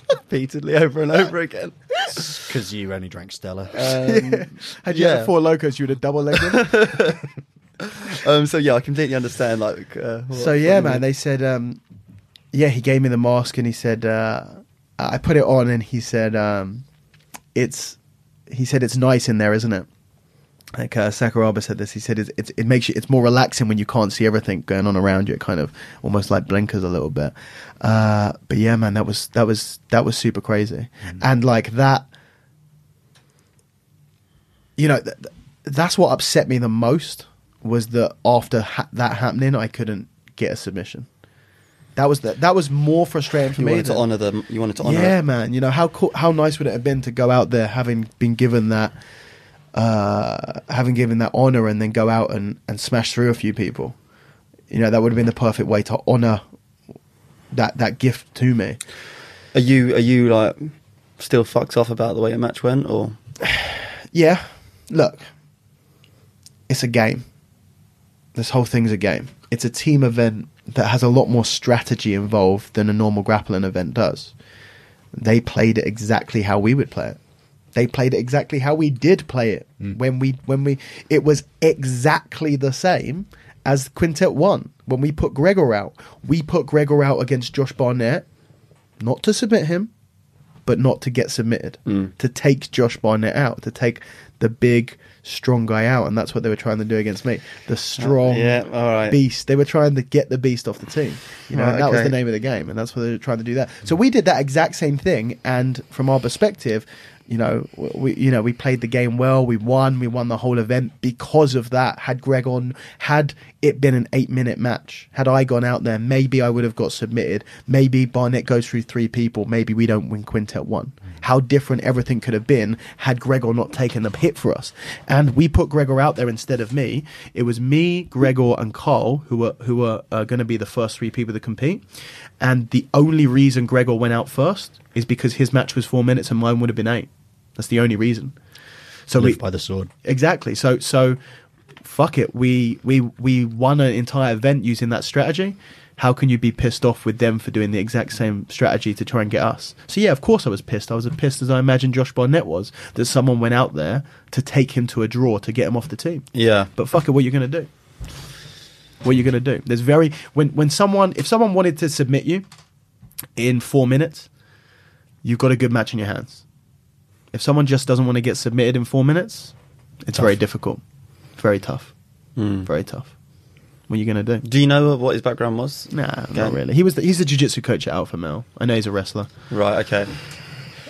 repeatedly over and over again. Because you only drank Stella. Had you had 4 Locos, you would have double-legged him. So yeah, I completely understand. Man, they said, he gave me the mask, and he said, I put it on, and he said, it's nice in there, isn't it? Like Sakuraba said this. He said it makes you. It's more relaxing when you can't see everything going on around you. It kind of almost like blinkers a little bit. But yeah, man, that was super crazy. And like that, you know, that's what upset me the most was that after that happening, I couldn't get a submission. That was more frustrating for me. You wanted to honour them. You wanted to honour. Yeah, man. You know how nice would it have been to go out there having been given that. Having given that honor and then go out and smash through a few people, you know, that would have been the perfect way to honor that gift to me. Are you like still fucked off about the way your match went, or? Yeah, look, it's a game. This whole thing's a game. It's a team event that has a lot more strategy involved than a normal grappling event does. They played it exactly how we would play it. They played it exactly how we did play it when we it was exactly the same as Quintet 1. When we put Gregor out, we put Gregor out against Josh Barnett, not to submit him, but not to get submitted, to take Josh Barnett out, to take the big, strong guy out, and that's what they were trying to do against me. The strong beast. They were trying to get the beast off the team. You know, and that was the name of the game, and that's what they were trying to do that. So we did that exact same thing, and from our perspective, we played the game well. We won the whole event because of that. Had it been an 8-minute match, had I gone out there, maybe I would have got submitted. Maybe Barnett goes through 3 people. Maybe we don't win Quintet 1. How different everything could have been had Gregor not taken the hit for us. And we put Gregor out there instead of me. It was me, Gregor, and Carl who were going to be the first 3 people to compete. And the only reason Gregor went out first is because his match was 4 minutes and mine would have been 8. That's the only reason. So live by the sword. Exactly. So fuck it. We won an entire event using that strategy. How can you be pissed off with them for doing the exact same strategy to try and get us? So yeah, of course I was pissed. I was as pissed as I imagined Josh Barnett was, that someone went out there to take him to a draw to get him off the team. Yeah. But fuck it, what are you going to do? What are you going to do? There's if someone wanted to submit you in 4 minutes, you've got a good match in your hands. If someone just doesn't want to get submitted in 4 minutes, it's very difficult. Very tough. Very tough. What are you going to do? Do you know what his background was? Nah, not really. He's the jiu-jitsu coach at Alpha Male. I know he's a wrestler. Right, okay.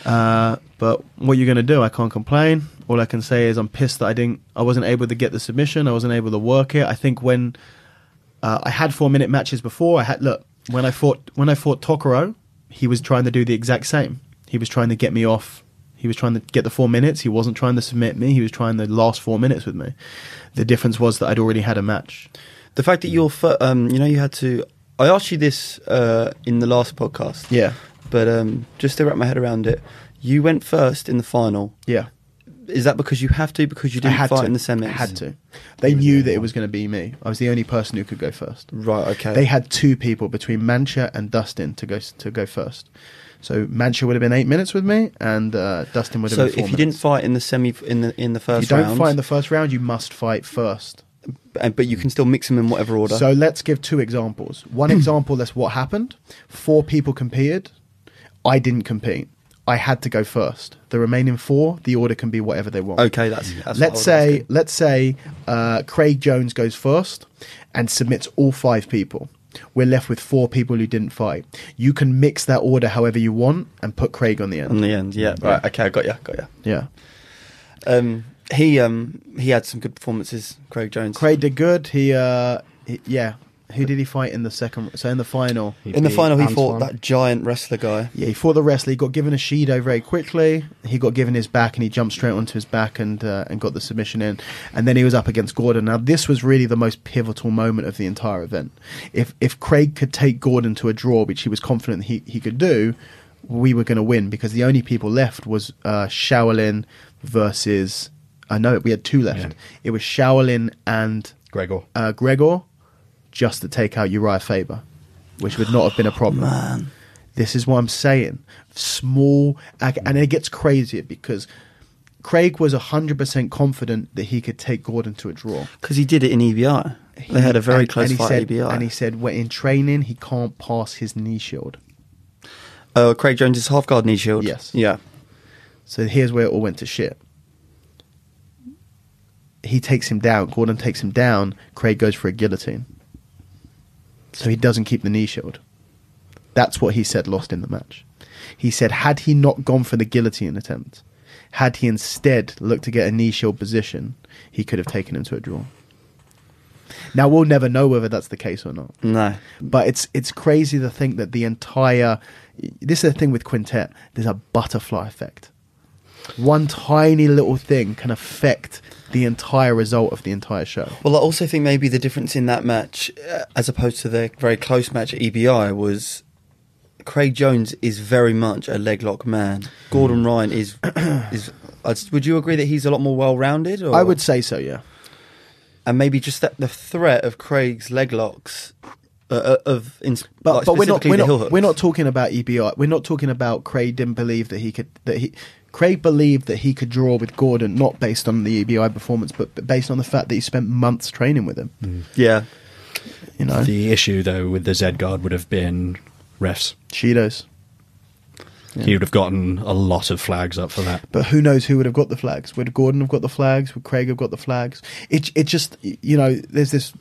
But what are you going to do? I can't complain. All I can say is I'm pissed that I wasn't able to get the submission. I wasn't able to work it. I think when I had 4-minute matches before, when I fought Tokoro, he was trying to do the exact same. He was trying to get me off. He was trying to get the 4 minutes. He wasn't trying to submit me. He was trying the last 4 minutes with me. The difference was that I'd already had a match. The fact that you had to... I asked you this in the last podcast. Yeah. But just to wrap my head around it, you went first in the final. Yeah. Is that because you have to? Because you didn't fight in the semis? I had to. They knew that it was going to be me. I was the only person who could go first. Right, okay. They had 2 people between Mancha and Dustin to go first. So Mancha would have been 8 minutes with me, and Dustin would have been 4 minutes. So if you didn't fight in the semi in the first round, if you don't fight in the first round, you must fight first. But you can still mix them in whatever order. So let's give 2 examples. One example, that's what happened. 4 people competed. I didn't compete. I had to go first. The remaining 4, the order can be whatever they want. Okay, that's let's say Craig Jones goes first and submits all 5 people. We're left with 4 people who didn't fight. You can mix that order however you want and put Craig on the end. On the end, yeah. Right, okay, I got you. Yeah. He had some good performances, Craig Jones. Craig did good. Who did he fight in the second? So in the final, he fought that giant wrestler guy. Yeah, he fought the wrestler. He got given a Shido very quickly. He got given his back, and he jumped straight onto his back and got the submission in. And then he was up against Gordon. Now this was really the most pivotal moment of the entire event. If Craig could take Gordon to a draw, which he was confident he could do, we were going to win, because the only people left was Shaolin versus. I know we had 2 left. Yeah. It was Shaolin and Gregor. Just to take out Uriah Faber, which would not have been a problem. Man. This is what I'm saying. Small, and it gets crazier because Craig was 100% confident that he could take Gordon to a draw. Because he did it in EBI. They had a very close fight at EBI. And he said, when in training, he can't pass his knee shield. Craig Jones' half guard knee shield? Yes. Yeah. So here's where it all went to shit. He takes him down. Gordon takes him down. Craig goes for a guillotine. So he doesn't keep the knee shield. That's what he said lost in the match. He said had he not gone for the guillotine attempt, had he instead looked to get a knee shield position, he could have taken him to a draw. Now, we'll never know whether that's the case or not. No. But it's crazy to think that the entire... This is the thing with Quintet. There's a butterfly effect. One tiny little thing can affect the entire result of the entire show. Well, I also think maybe the difference in that match, as opposed to the very close match at EBI, was Craig Jones is very much a leg lock man. Gordon Ryan is. Would you agree that he's a lot more well-rounded? Or? I would say so, yeah. And maybe just that the threat of Craig's leg locks. But we're not talking about EBI. We're not talking about Craig didn't believe that he could. Craig believed that he could draw with Gordon, not based on the EBI performance, but based on the fact that he spent months training with him. Yeah. You know? The issue, though, with the Z guard would have been refs. Shido's. Yeah. He would have gotten a lot of flags up for that. But who knows who would have got the flags? Would Gordon have got the flags? Would Craig have got the flags? It just, there's this...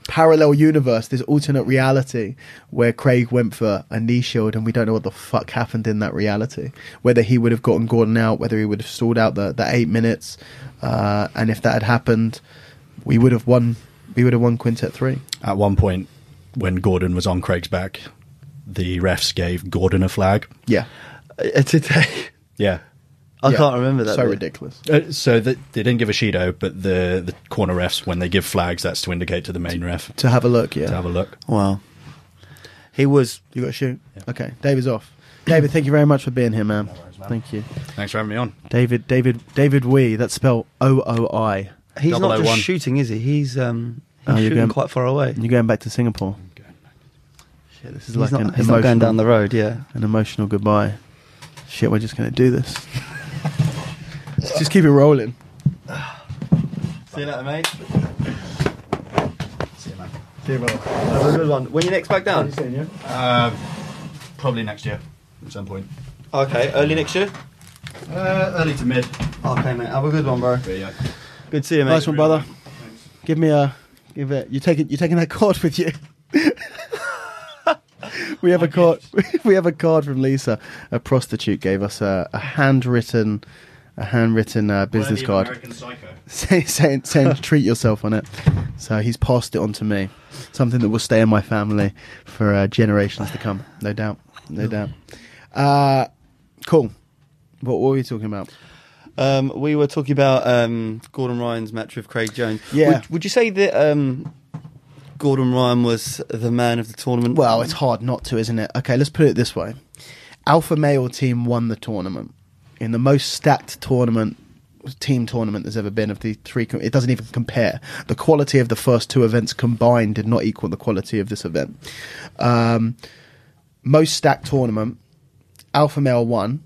parallel universe, this alternate reality where Craig went for a knee shield and we don't know what the fuck happened in that reality. Whether he would have gotten Gordon out, whether he would have stalled out the 8 minutes, and if that had happened, we would have won Quintet 3. At one point, when Gordon was on Craig's back, the refs gave Gordon a flag. Yeah. Today. Yeah. I can't remember that. So ridiculous. So they didn't give a Shido, but the corner refs, when they give flags, that's to indicate to the main ref. To have a look, yeah. To have a look. Wow. You got to shoot? Yeah. Okay, David's off. David, thank you very much for being here, man. No worries, man. Thank you. Thanks for having me on. David Wee, that's spelled OOI. He's not 001. just shooting, is he? He's shooting quite far away. You're going back to Singapore? Shit, this is He's not going down the road, yeah. An emotional goodbye. Shit, we're just going to do this. Let's just keep it rolling. See you later, mate. See you, man. See you, brother. Have a good one. When you next back down? Probably next year, at some point. Okay, early next year? Early to mid. Okay, mate. Have a good one, bro. But yeah. Good to see you, mate. Nice one, brother. Thanks. Give it. You taking that card with you? We have a card. We have a card from Lisa. A prostitute gave us a handwritten business card American Psycho. saying treat yourself on it. So he's passed it on to me. Something that will stay in my family for generations to come. No doubt. Cool. What were we talking about? We were talking about Gordon Ryan's match with Craig Jones. Yeah. Would you say that Gordon Ryan was the man of the tournament? Well, it's hard not to, isn't it? Okay, let's put it this way. Alpha Male team won the tournament. In the most stacked team tournament there's ever been of the three. It doesn't even compare. The quality of the first two events combined did not equal the quality of this event. Most stacked tournament, Alpha Male won.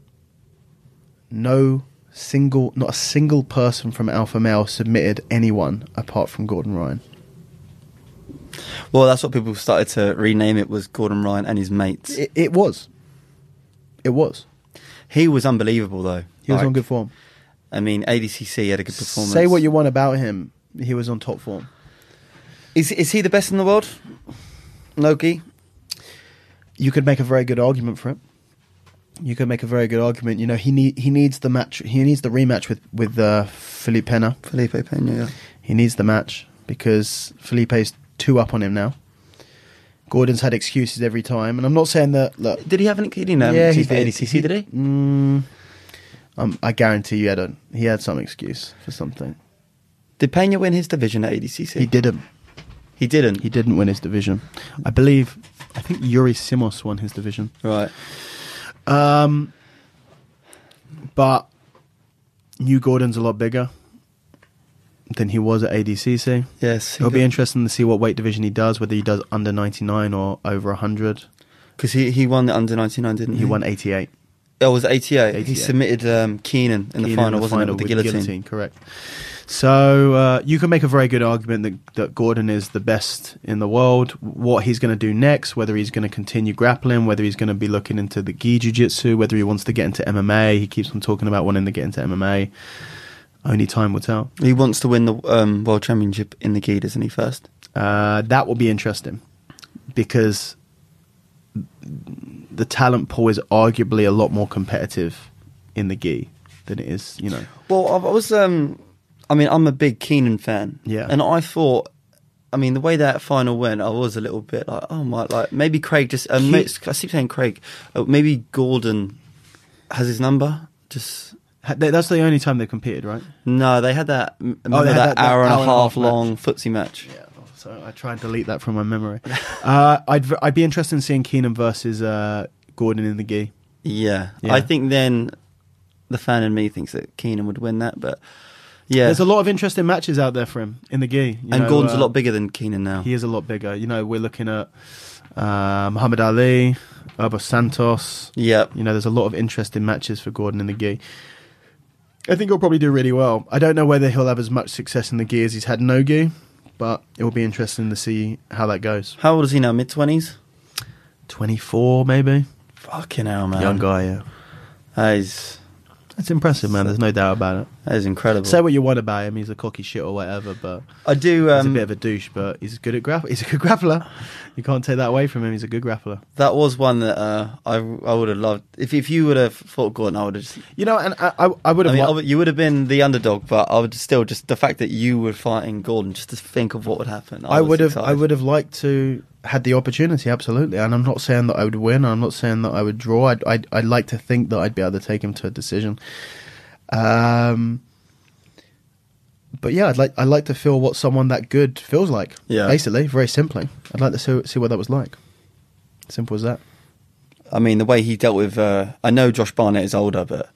Not a single person from Alpha Male submitted anyone apart from Gordon Ryan. Well, that's what people started to rename it, was Gordon Ryan and his mates. It was. He was unbelievable, though. He was on good form. I mean, ADCC had a good performance. Say what you want about him. He was on top form. Is he the best in the world? Loki? You could make a very good argument for it. You know, he needs the match. He needs the rematch with Felipe Pena. Yeah. He needs the match because Felipe's 2 up on him now. Gordon's had excuses every time, and I'm not saying that. Look, did he have an? He didn't have yeah, he for ADCC, did he? I guarantee you, he had some excuse for something. Did Pena win his division at ADCC? He didn't. He didn't. He didn't win his division. I think Yuri Simos won his division. Right. But New Gordon's a lot bigger than he was at ADCC. Yes. It'll be interesting to see what weight division he does, whether he does under 99 or over 100. Because he won the under 99, didn't he? He won 88. Oh, it was 88. 88. He submitted Keenan in the final, wasn't it? With the guillotine. Correct. So you can make a very good argument that Gordon is the best in the world. What he's going to do next, whether he's going to continue grappling, whether he's going to be looking into the gi jiu-jitsu, whether he wants to get into MMA. He keeps on talking about wanting to get into MMA. Only time will tell. He wants to win the world championship in the gi, doesn't he, first? That will be interesting because the talent pool is arguably a lot more competitive in the gi than it is, you know. Well, I was... I mean, I'm a big Keenan fan. Yeah. And I thought... I mean, the way that final went, I was a little bit like, oh my... Like, maybe Craig just... I keep saying Craig. Maybe Gordon has his number. Just... That's the only time they competed, right? No, they had that... Remember they had that hour and a half match. long footsie match? Yeah. So I try and delete that from my memory. I'd be interested in seeing Keenan versus Gordon in the gi. Yeah. I think then the fan in me thinks that Keenan would win that, but yeah. There's a lot of interesting matches out there for him in the gi. And Gordon's a lot bigger than Keenan now. He is a lot bigger. You know, we're looking at Muhammad Ali, Herbo Santos. Yeah. You know, there's a lot of interesting matches for Gordon in the gi. I think he'll probably do really well. I don't know whether he'll have as much success in the gi as he's had in no gi, but it will be interesting to see how that goes. How old is he now? Mid-20s? 24, maybe. Fucking hell, man. Young guy, yeah. He's It's impressive, man. There's no doubt about it. That is incredible. Say what you want about him. He's a cocky shit or whatever, but I do. He's a bit of a douche, but he's good at he's a good grappler. You can't take that away from him. He's a good grappler. That was one that I would have loved. If you would have fought Gordon, I would have. You know, and I would have. I mean, you would have been the underdog, but I would still just the fact that you were fighting Gordon, just to think of what would happen. I would have liked to had the opportunity, absolutely. And I'm not saying that I would win. I'm not saying that I would draw. I'd like to think that I'd be able to take him to a decision. But yeah, I'd like to feel what someone that good feels like. Yeah. Basically, very simply, I'd like to see what that was like. Simple as that. I mean, the way he dealt with, I know Josh Barnett is older, but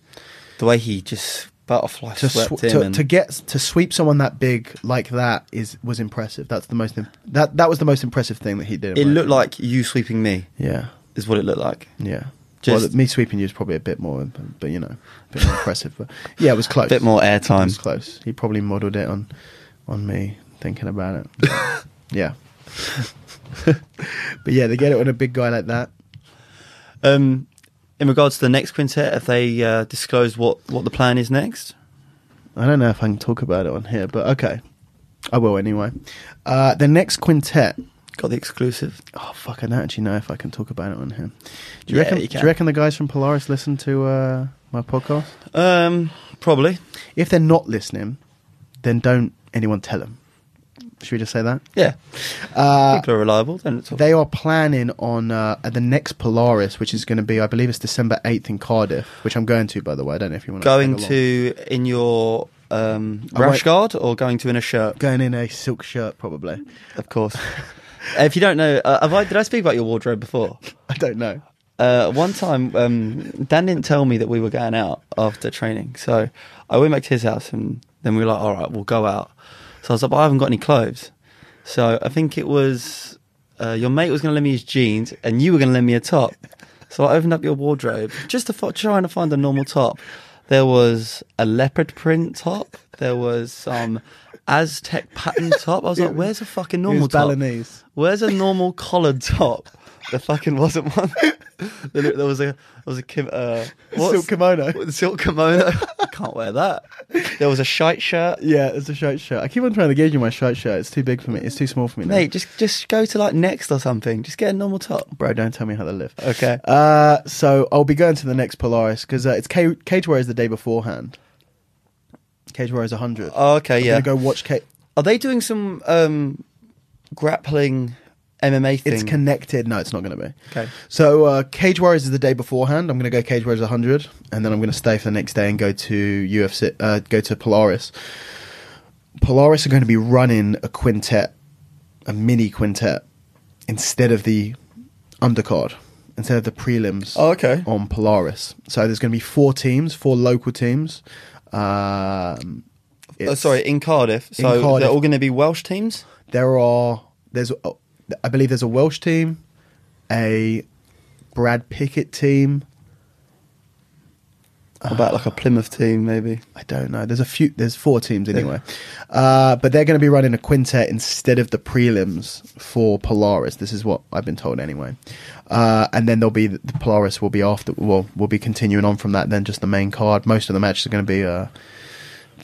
the way he just butterfly swept him to sweep someone that big like that was impressive. That's the most that was the most impressive thing that he did. It looked like you sweeping me. Yeah, is what it looked like. Yeah. Well, me sweeping you is probably a bit more, but you know, a bit more impressive. But yeah, it was close. A bit more airtime. It was close. He probably modelled it on me thinking about it. Yeah. But yeah, they get it on a big guy like that. In regards to the next quintet, have they disclosed what the plan is next? I don't know if I can talk about it on here, but okay. I will anyway. The next quintet. Got the exclusive. Oh, fuck, I don't actually know if I can talk about it on here. Do you reckon the guys from Polaris listen to my podcast? Probably. If they're not listening, then don't anyone tell them. Should we just say that? Yeah. People are reliable. They are planning on the next Polaris, which is going to be, I believe it's December 8th in Cardiff, which I'm going to, by the way. I don't know if you want to going to in your rash guard or going to in a shirt? Going in a silk shirt, probably. Of course. If you don't know, did I speak about your wardrobe before? I don't know. One time, Dan didn't tell me that we were going out after training. So I went back to his house and then we were like, all right, we'll go out. So I was like, but I haven't got any clothes. So I think it was your mate was going to lend me his jeans and you were going to lend me a top. So I opened up your wardrobe just to trying to find a normal top. There was a leopard print top. There was some Aztec pattern top. I was like, where's a fucking normal top? Balinese. Where's a normal collared top? There fucking wasn't one. There was a silk kimono. Silk kimono. I can't wear that. There was a shite shirt. Yeah, there's a shite shirt. I keep on trying to gauge you my shite shirt. It's too big for me. It's too small for me now. Mate, just go to like Next or something. Just get a normal top. Bro, don't tell me how to live. Okay. So I'll be going to the next Polaris because it's Cage Warriors the day beforehand. Cage Warriors 100. Oh, okay, yeah. I'm going to go watch Cage. Are they doing some grappling MMA thing? It's connected. No, it's not going to be. Okay. So Cage Warriors is the day beforehand. I'm going to go Cage Warriors 100, and then I'm going to stay for the next day and go to UFC. Go to Polaris. Polaris are going to be running a quintet, a mini quintet, instead of the undercard, instead of the prelims. Oh, okay. On Polaris. So there's going to be 4 teams, 4 local teams. In Cardiff. So they're all going to be Welsh teams? I believe there's a Welsh team, a Brad Pickett team. How about like a Plymouth team, maybe? I don't know. There's 4 teams anyway. But they're going to be running a quintet instead of the prelims for Polaris. This is what I've been told anyway. And then the Polaris will be we'll be continuing on from that, then just the main card. Most of the matches are going to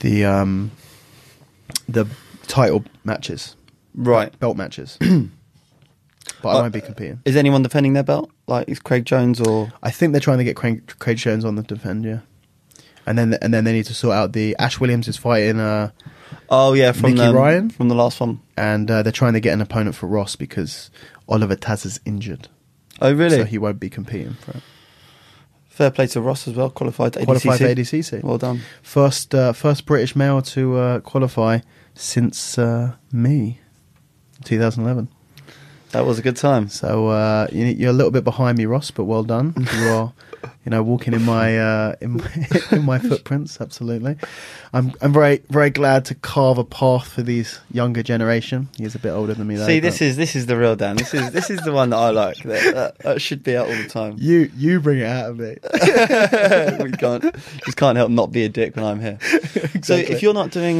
be the title matches. Right. Belt matches. But I won't be competing. Is anyone defending their belt? Like, is Craig Jones or... I think they're trying to get Craig Jones on the defend, yeah. And then they need to sort out the... Ash Williams is fighting from Nicky Ryan. From the last one. And they're trying to get an opponent for Ross because Oliver Taz is injured. Oh, really? So he won't be competing for it. Fair play to Ross as well, qualified to ADCC. Qualified to ADCC. Well done. First British male to qualify since me, 2011. That was a good time. So you're a little bit behind me, Ross, but well done. You are, walking in my in my footprints. Absolutely. I'm very very glad to carve a path for these younger generation. He's a bit older than me. See, this is the real Dan. This is the one that I like. That should be out all the time. You bring it out of me. We can't help not be a dick when I'm here. Exactly. So if you're not doing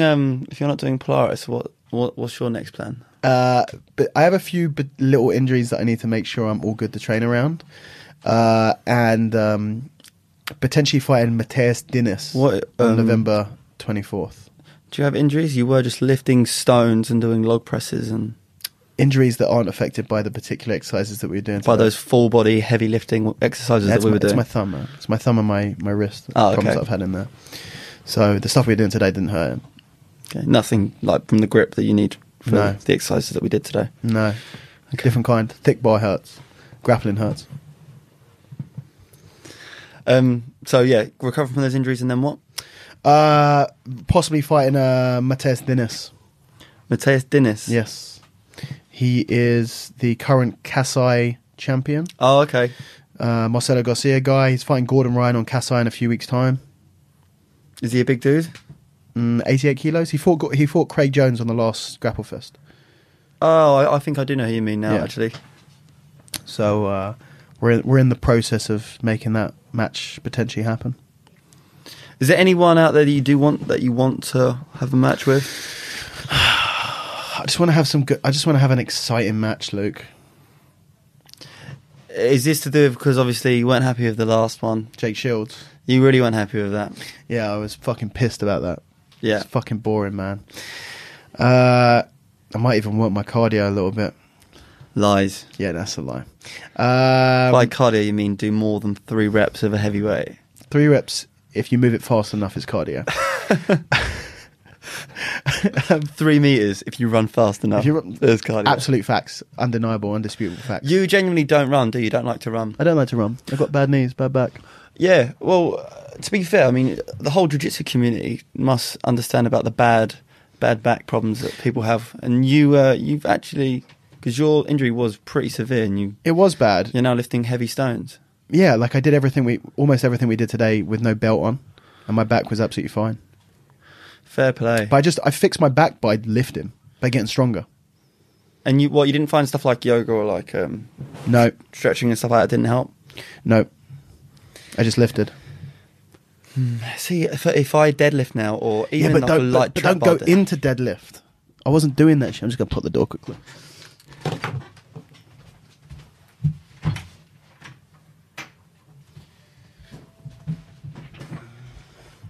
Polaris, what's your next plan? But I have a few little injuries that I need to make sure I'm all good to train around. And potentially fighting Mateus Diniz on November 24th. Do you have injuries? You were just lifting stones and doing log presses and... Injuries that aren't affected by the particular exercises that we were doing by those full body heavy lifting exercises that we were doing. It's my thumb, man. It's my thumb and my wrist. Oh, problems that I've had in there. So the stuff we were doing today didn't hurt him. Okay. Nothing like from the grip that you need for the exercises that we did today. No. Okay. Different kind. Thick bar hurts. Grappling hurts. So yeah, recover from those injuries and then what? Possibly fighting Mateus Diniz. Mateus Diniz? Yes. He is the current Kasai champion. Oh, okay. Marcelo Garcia guy. He's fighting Gordon Ryan on Kasai in a few weeks' time. Is he a big dude? 88 kilos. He fought Craig Jones on the last Grapple Fest. Oh, I think I do know who you mean now, actually. So we're in the process of making that match potentially happen. Is there anyone out there that you want to have a match with? I just want to have I just want to have an exciting match, Luke. Is this to do with because obviously you weren't happy with the last one? Jake Shields. You really weren't happy with that? Yeah, I was fucking pissed about that. Yeah. It's fucking boring, man. I might even work my cardio a little bit. Lies. Yeah, that's a lie. By cardio, you mean do more than 3 reps of a heavy weight? 3 reps, if you move it fast enough, is cardio. 3 meters if you run fast enough. There's cardio. Absolute facts. Undeniable, undisputable facts. You genuinely don't run, do you? Don't like to run? I don't like to run. I've got bad knees, bad back. Yeah, well, to be fair, I mean, the whole jiu-jitsu community must understand about the bad back problems that people have. And you've actually, because your injury was pretty severe and it was bad. You're now lifting heavy stones. Yeah, like I did almost everything we did today with no belt on, and my back was absolutely fine. Fair play. But I fixed my back by lifting, by getting stronger. And you didn't find stuff like yoga or like no stretching and stuff like that didn't help? No. I just lifted. See, if I deadlift now or even like a light but don't go into deadlift. I wasn't doing that shit. I'm just going to put the door quickly.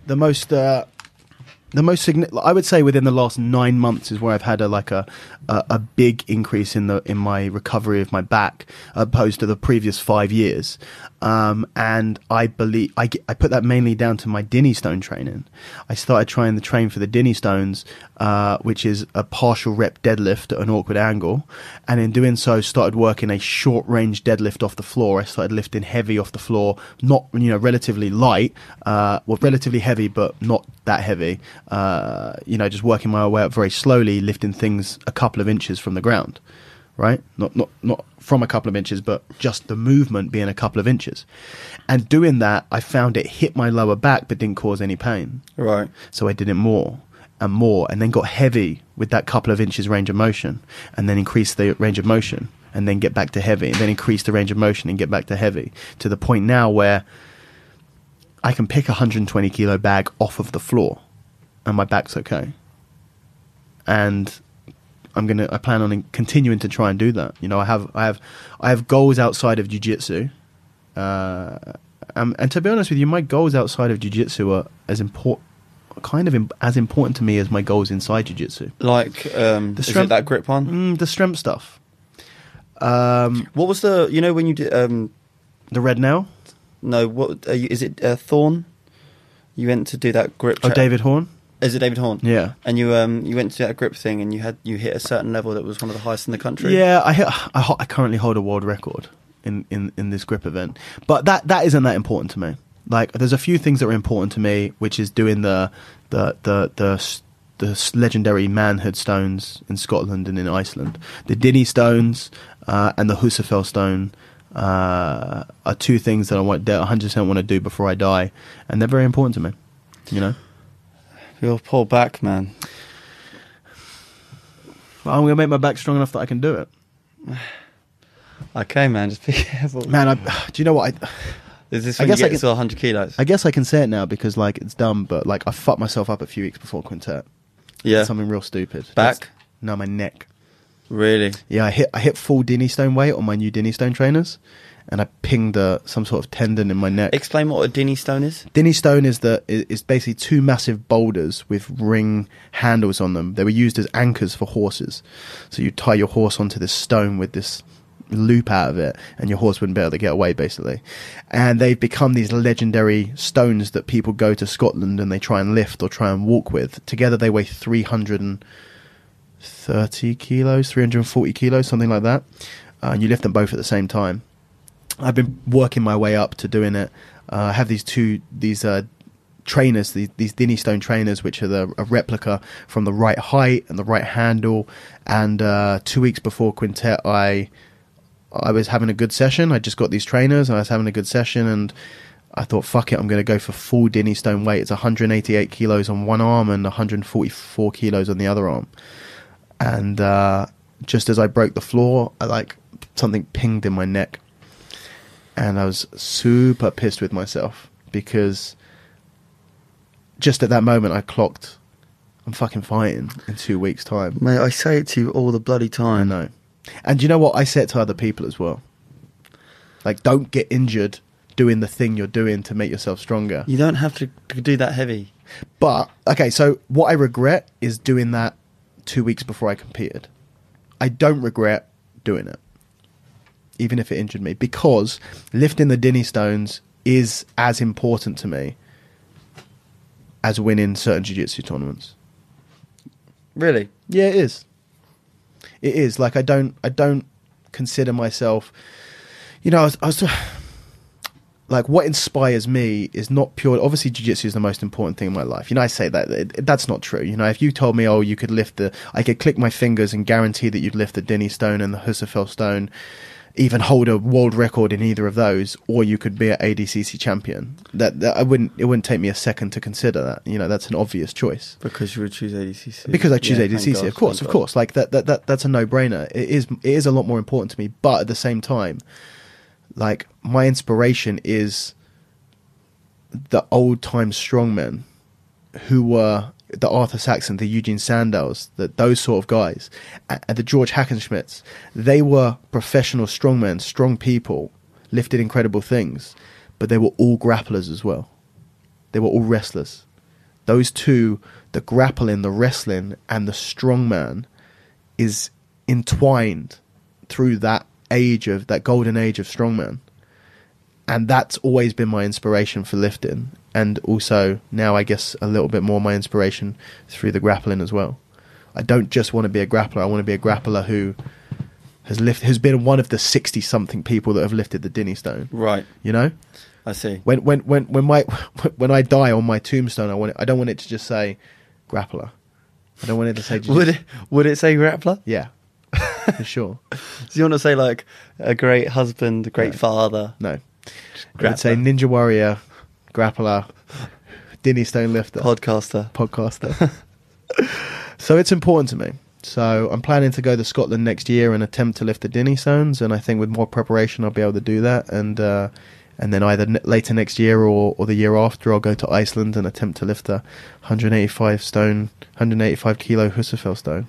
The most significant, I would say, within the last 9 months is where I've had a big increase in my recovery of my back, opposed to the previous 5 years. And I believe I put that mainly down to my Dinny Stone training. I started trying the train for the Dinny Stones, which is a partial rep deadlift at an awkward angle, and in doing so, started working a short range deadlift off the floor. I started lifting heavy off the floor, not relatively light, relatively heavy, but not that heavy. Just working my way up very slowly, lifting things a couple of inches from the ground, right? Not from a couple of inches, but just the movement being a couple of inches. And doing that, I found it hit my lower back, but didn't cause any pain. Right. So I did it more and more, and then got heavy with that couple of inches range of motion, and then increased the range of motion, and then get back to heavy, and then increase the range of motion and get back to heavy, to the point now where I can pick a 120 kilo bag off of the floor and my back's okay. And I plan on continuing to try and do that. I have goals outside of jiu-jitsu. And to be honest with you, my goals outside of jiu-jitsu are as important to me as my goals inside jiu-jitsu. Like, is it that grip one? The strength stuff. What was when you did... the red nail? No, what is it? Thorn? You went to do that grip. Oh, David Horn. Is it David Horn? Yeah. And you went to do that grip thing, and you hit a certain level that was one of the highest in the country. Yeah, I currently hold a world record in this grip event, but that isn't that important to me. Like, there's a few things that are important to me, which is doing the legendary manhood stones in Scotland and in Iceland, the Dinny stones and the Husafell stone. Are 2 things that I 100% want to do before I die, and they're very important to me. Your poor back, man. Well, I'm gonna make my back strong enough that I can do it. Okay, man, just be careful. Man, do you know what? Is this when you get to 100 kilos? I guess I can say it now because it's dumb, but I fucked myself up a few weeks before Quintet. Yeah, something real stupid. Back? No, my neck. Really? Yeah, I hit full Dinny Stone weight on my new Dinny Stone trainers, and I pinged some sort of tendon in my neck. Explain what a Dinny stone is. Dinny stone is basically two massive boulders with ring handles on them. They were used as anchors for horses. So you tie your horse onto this stone with this loop out of it, and your horse wouldn't be able to get away, basically. And they've become these legendary stones that people go to Scotland and they try and lift or try and walk with. Together they weigh 330 kilos, 340 kilos, something like that. And you lift them both at the same time. I've been working my way up to doing it. I have these trainers, these Dinny stone trainers, which are a replica from the right height and the right handle. And 2 weeks before Quintet, I was having a good session. I just got these trainers and I was having a good session, and I thought, fuck it, I'm going to go for full Dinny stone weight. It's 188 kilos on one arm and 144 kilos on the other arm. And just as I broke the floor, something pinged in my neck. And I was super pissed with myself because just at that moment I clocked, I'm fucking fighting in 2 weeks' time. Mate, I say it to you all the bloody time. I know. And you know what? I say it to other people as well. Like, don't get injured doing the thing you're doing to make yourself stronger. You don't have to do that heavy. But, okay, so what I regret is doing that 2 weeks before I competed. I don't regret doing it, even if it injured me, because lifting the Dinny stones is as important to me as winning certain jiu-jitsu tournaments. Really? Yeah, it is. It is. Like, I don't consider myself, I was like, what inspires me is not pure. Obviously, jiu-jitsu is the most important thing in my life. I say that that's not true. If you told me, oh, you could I could click my fingers and guarantee that you'd lift the Dinny stone and the Husserfeld stone, even hold a world record in either of those, or you could be an ADCC champion. It wouldn't take me a second to consider that. That's an obvious choice. Because you would choose ADCC. Because I choose ADCC, of course. Like that's a no-brainer. It is a lot more important to me, but at the same time, like, my inspiration is the old-time strongmen who were the Arthur Saxon, the Eugene Sandels, those sort of guys, and the George Hackenschmidts. They were professional strongmen, strong people, lifted incredible things, but they were all grapplers as well. They were all wrestlers. Those two, the grappling, the wrestling, and the strongman, is entwined through that golden age of strongman. And that's always been my inspiration for lifting. And also now, I guess, a little bit more my inspiration through the grappling as well. I don't just want to be a grappler. I want to be a grappler who has been one of the 60-something people that have lifted the Dinny stone. Right. I see. When I die on my tombstone, I don't want it to just say grappler. I don't want it to say. Would it say grappler? Yeah. For sure. So you want to say like a great husband, a great father? No. I would say ninja warrior, grappler, Dinny stone lifter, podcaster. So it's important to me. So I'm planning to go to Scotland next year and attempt to lift the Dinny stones, and I think with more preparation I'll be able to do that. And then either later next year or the year after, I'll go to Iceland and attempt to lift the 185 kilo Husserfeld stone.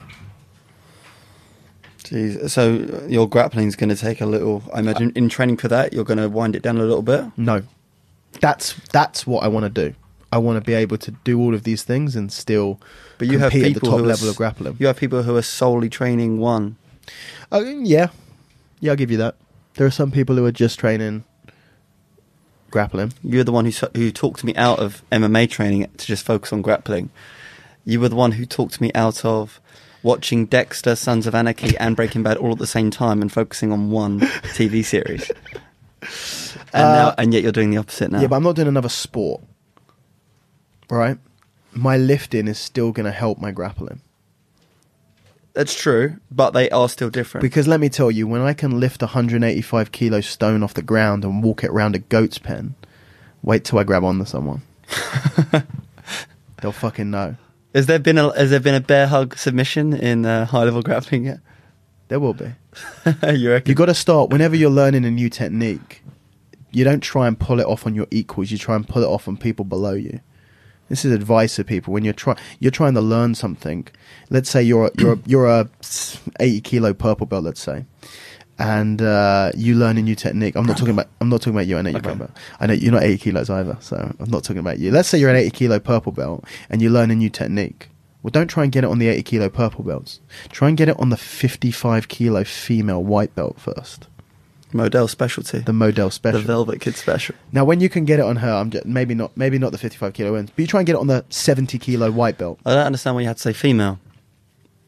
Jeez. So your grappling is going to take a little. I imagine in training for that, you're going to wind it down a little bit. No, that's what I want to do. I want to be able to do all of these things and still compete at the top level of grappling. You have people who are solely training one. Yeah, I'll give you that. There are some people who are just training grappling. You're the one who talked me out of MMA training to just focus on grappling. You were the one who talked me out of watching Dexter, Sons of Anarchy, and Breaking Bad all at the same time and focusing on one TV series. And yet you're doing the opposite now. Yeah, but I'm not doing another sport. Right? My lifting is still going to help my grappling. That's true, but they are still different. Because let me tell you, when I can lift a 185 kilo stone off the ground and walk it around a goat's pen, wait till I grab onto someone. They'll fucking know. Has there been a bear hug submission in high level grappling yet? There will be. You reckon? You got to start whenever you're learning a new technique. You don't try and pull it off on your equals. You try and pull it off on people below you. This is advice to people when you're trying to learn something. Let's say you're a 80 kilo purple belt. Let's say, and you learn a new technique. I'm not talking about you. I know you're brown belt. I know you're not 80 kilos either, so I'm not talking about you. Let's say you're an 80 kilo purple belt and you learn a new technique. Well, don't try and get it on the 80 kilo purple belts. Try and get it on the 55 kilo female white belt first. Model specialty. The Model special. The Velvet Kid special. Now, when you can get it on her, maybe not the 55 kilo ones, but you try and get it on the 70 kilo white belt. I don't understand why you had to say female.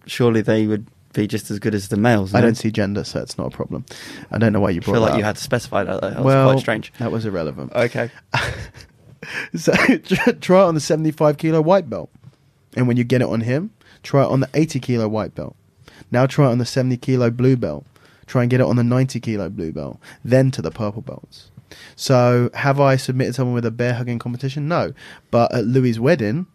Surely they would be just as good as the males. I don't see gender, so it's not a problem. I don't know why you brought that up. I feel like you had to specify that, though. That was quite strange. That was irrelevant. Okay. So try it on the 75 kilo white belt. And when you get it on him, try it on the 80 kilo white belt. Now try it on the 70 kilo blue belt. Try and get it on the 90 kilo blue belt. Then to the purple belts. So have I submitted someone with a bear hugging competition? No. But at Louis' wedding,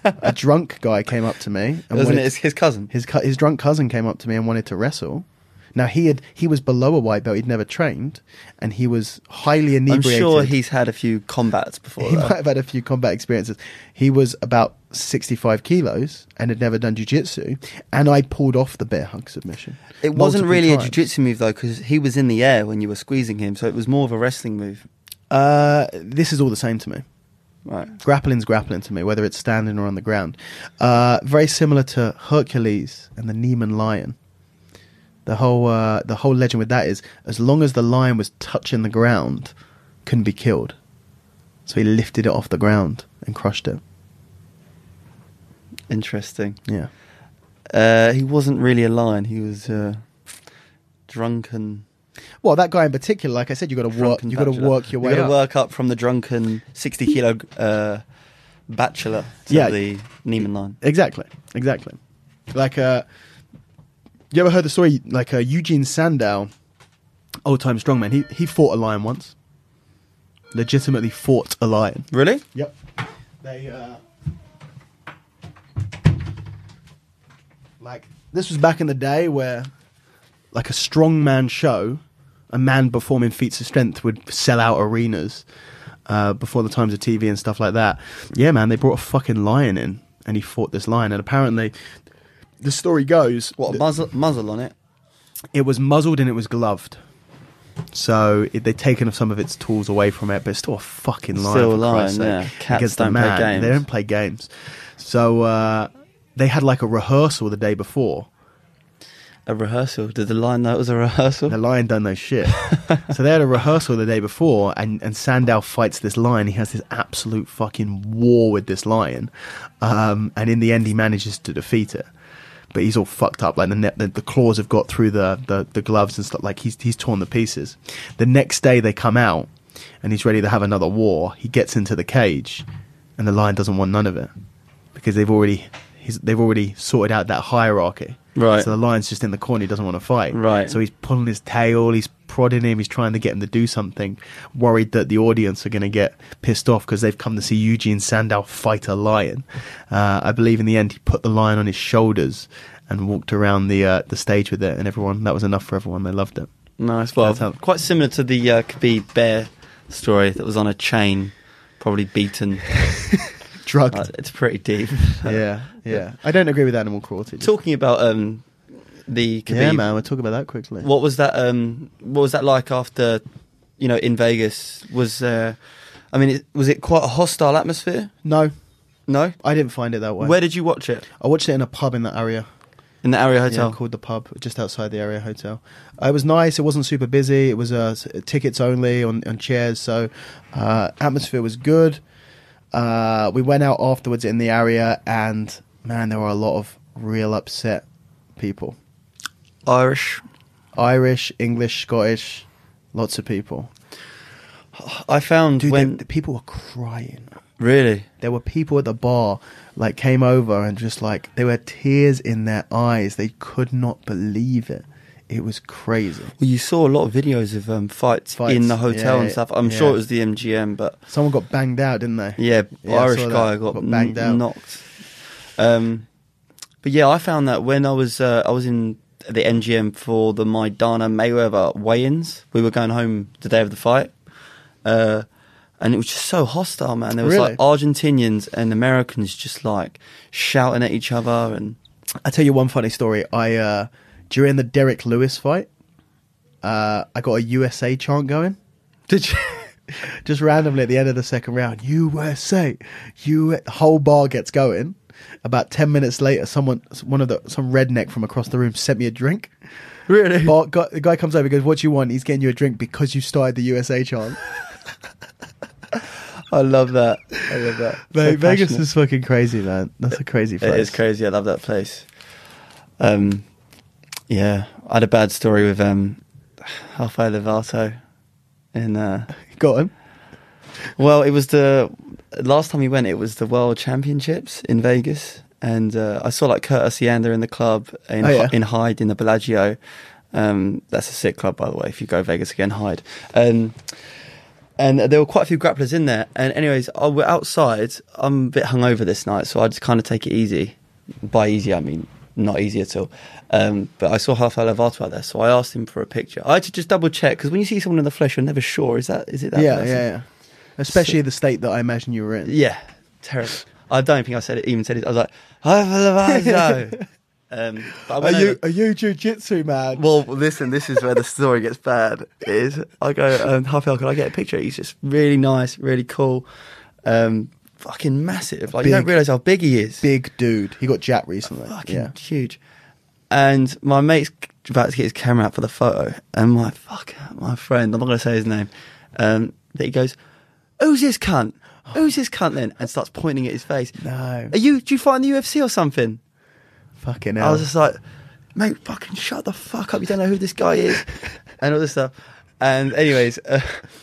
a drunk guy came up to me. And Wasn't it his cousin? His drunk cousin came up to me and wanted to wrestle. Now, he was below a white belt. He'd never trained, and he was highly inebriated. I'm sure he's had a few combats before. He might have had a few combat experiences. He was about 65 kilos and had never done jiu-jitsu, and I pulled off the bear hug submission. It wasn't really a jiu-jitsu move, though, because he was in the air when you were squeezing him, so it was more of a wrestling move. This is all the same to me. Right. Grappling's grappling to me, whether it's standing or on the ground. Very similar to Hercules and the Neiman lion. The whole legend with that is, as long as the lion was touching the ground, couldn't be killed. So he lifted it off the ground and crushed it. Interesting. Yeah. He wasn't really a lion. He was drunken. Well, that guy in particular, like I said, you got to work your way up. You got to work up from the drunken 60 kilo bachelor to the Neiman lion. Exactly. Like you ever heard the story, like Eugene Sandow, old-time strongman, he fought a lion once. Legitimately fought a lion. Really? Yep. They, like, this was back in the day where, like, a strongman show, a man performing feats of strength would sell out arenas before the times of TV and stuff like that. Yeah, man, they brought a fucking lion in, and he fought this lion, and apparently... The story goes... What, muzzle on it? It was muzzled and it was gloved. So they'd taken some of its tools away from it, but it's still a fucking lion. Still a lion, yeah. Cats don't play games. They don't play games. So they had like a rehearsal the day before. A rehearsal? Did the lion know it was a rehearsal? The lion don't know shit. So they had a rehearsal the day before, and Sandow fights this lion. He has this absolute fucking war with this lion. And in the end, he manages to defeat it. But he's all fucked up. Like the claws have got through the gloves and stuff. Like he's torn to pieces. The next day they come out, and he's ready to have another war. He gets into the cage, and the lion doesn't want none of it because they've already sorted out that hierarchy. Right. So the lion's just in the corner. He doesn't want to fight. Right. So he's pulling his tail. He's prodding him. He's trying to get him to do something. Worried that the audience are going to get pissed off because they've come to see Eugene Sandow fight a lion. I believe in the end he put the lion on his shoulders and walked around the stage with it, and that was enough for everyone. They loved it. Nice. Well, quite similar to the Khabib bear story that was on a chain, probably beaten. Drugged. It's pretty deep. Yeah. I don't agree with animal cruelty. Talking about the Khabib. Yeah, man, we'll talk about that quickly. What was that? What was that like after, in Vegas? Was it quite a hostile atmosphere? No, I didn't find it that way. Where did you watch it? I watched it in a pub in that area. In the Area Hotel? Yeah, called The Pub, just outside the Area Hotel. It was nice. It wasn't super busy. It was tickets only on chairs, so atmosphere was good. We went out afterwards in the area, and man, there were a lot of real upset people. Irish, English, Scottish, lots of people. I found the people were crying. Really? There were people at the bar, like, came over and just, like, there were tears in their eyes. They could not believe it. It was crazy. Well, you saw a lot of videos of fights in the hotel and stuff. I'm sure it was the MGM, but... Someone got banged out, didn't they? Yeah, Irish guy got banged out. Knocked. But yeah, I found that when I was in the MGM for the Maidana Mayweather weigh-ins, we were going home the day of the fight, and it was just so hostile, man. There was like Argentinians and Americans just like shouting at each other. And I tell you one funny story. I during the Derek Lewis fight, I got a USA chant going. Did you? Just randomly at the end of the second round, USA, the whole bar gets going. About 10 minutes later, some redneck from across the room sent me a drink. Really? The guy comes over and goes, "What do you want?" He's getting you a drink because you started the USA chant. I love that. Mate, Vegas is fucking crazy, man. That's a crazy place. It is crazy. I love that place. Yeah, I had a bad story with Rafael Lovato. Got him. Well, it was the last time we went. It was the World Championships in Vegas, and I saw like Curtis Yander in the club in Hyde in the Bellagio. That's a sick club, by the way. If you go Vegas again, Hyde. And there were quite a few grapplers in there. And anyways, we're outside. I'm a bit hungover this night, so I just kind of take it easy. By easy, I mean not easy at all. But I saw Rafael Lovato out there, so I asked him for a picture. I had to just double check, because when you see someone in the flesh, you're never sure. Is it that person? Yeah. Especially the state that I imagine you were in. Yeah, terrible. I don't think I even said it. I was like, Rafael Lovato. Are you jiu-jitsu, man? Well, listen, this is where the story gets bad. I go, Rafael, can I get a picture? He's just really nice, really cool. Fucking massive. Like, you don't realise how big he is. Big dude. He got jacked recently. Fucking huge. And my mate's about to get his camera out for the photo, and my friend, I'm not going to say his name, that he goes, "Who's this cunt? Who's this cunt then?" And starts pointing at his face. No. Do you fight in the UFC or something? Fucking hell. I was just like, mate, fucking shut the fuck up. You don't know who this guy is. And all this stuff. And anyways,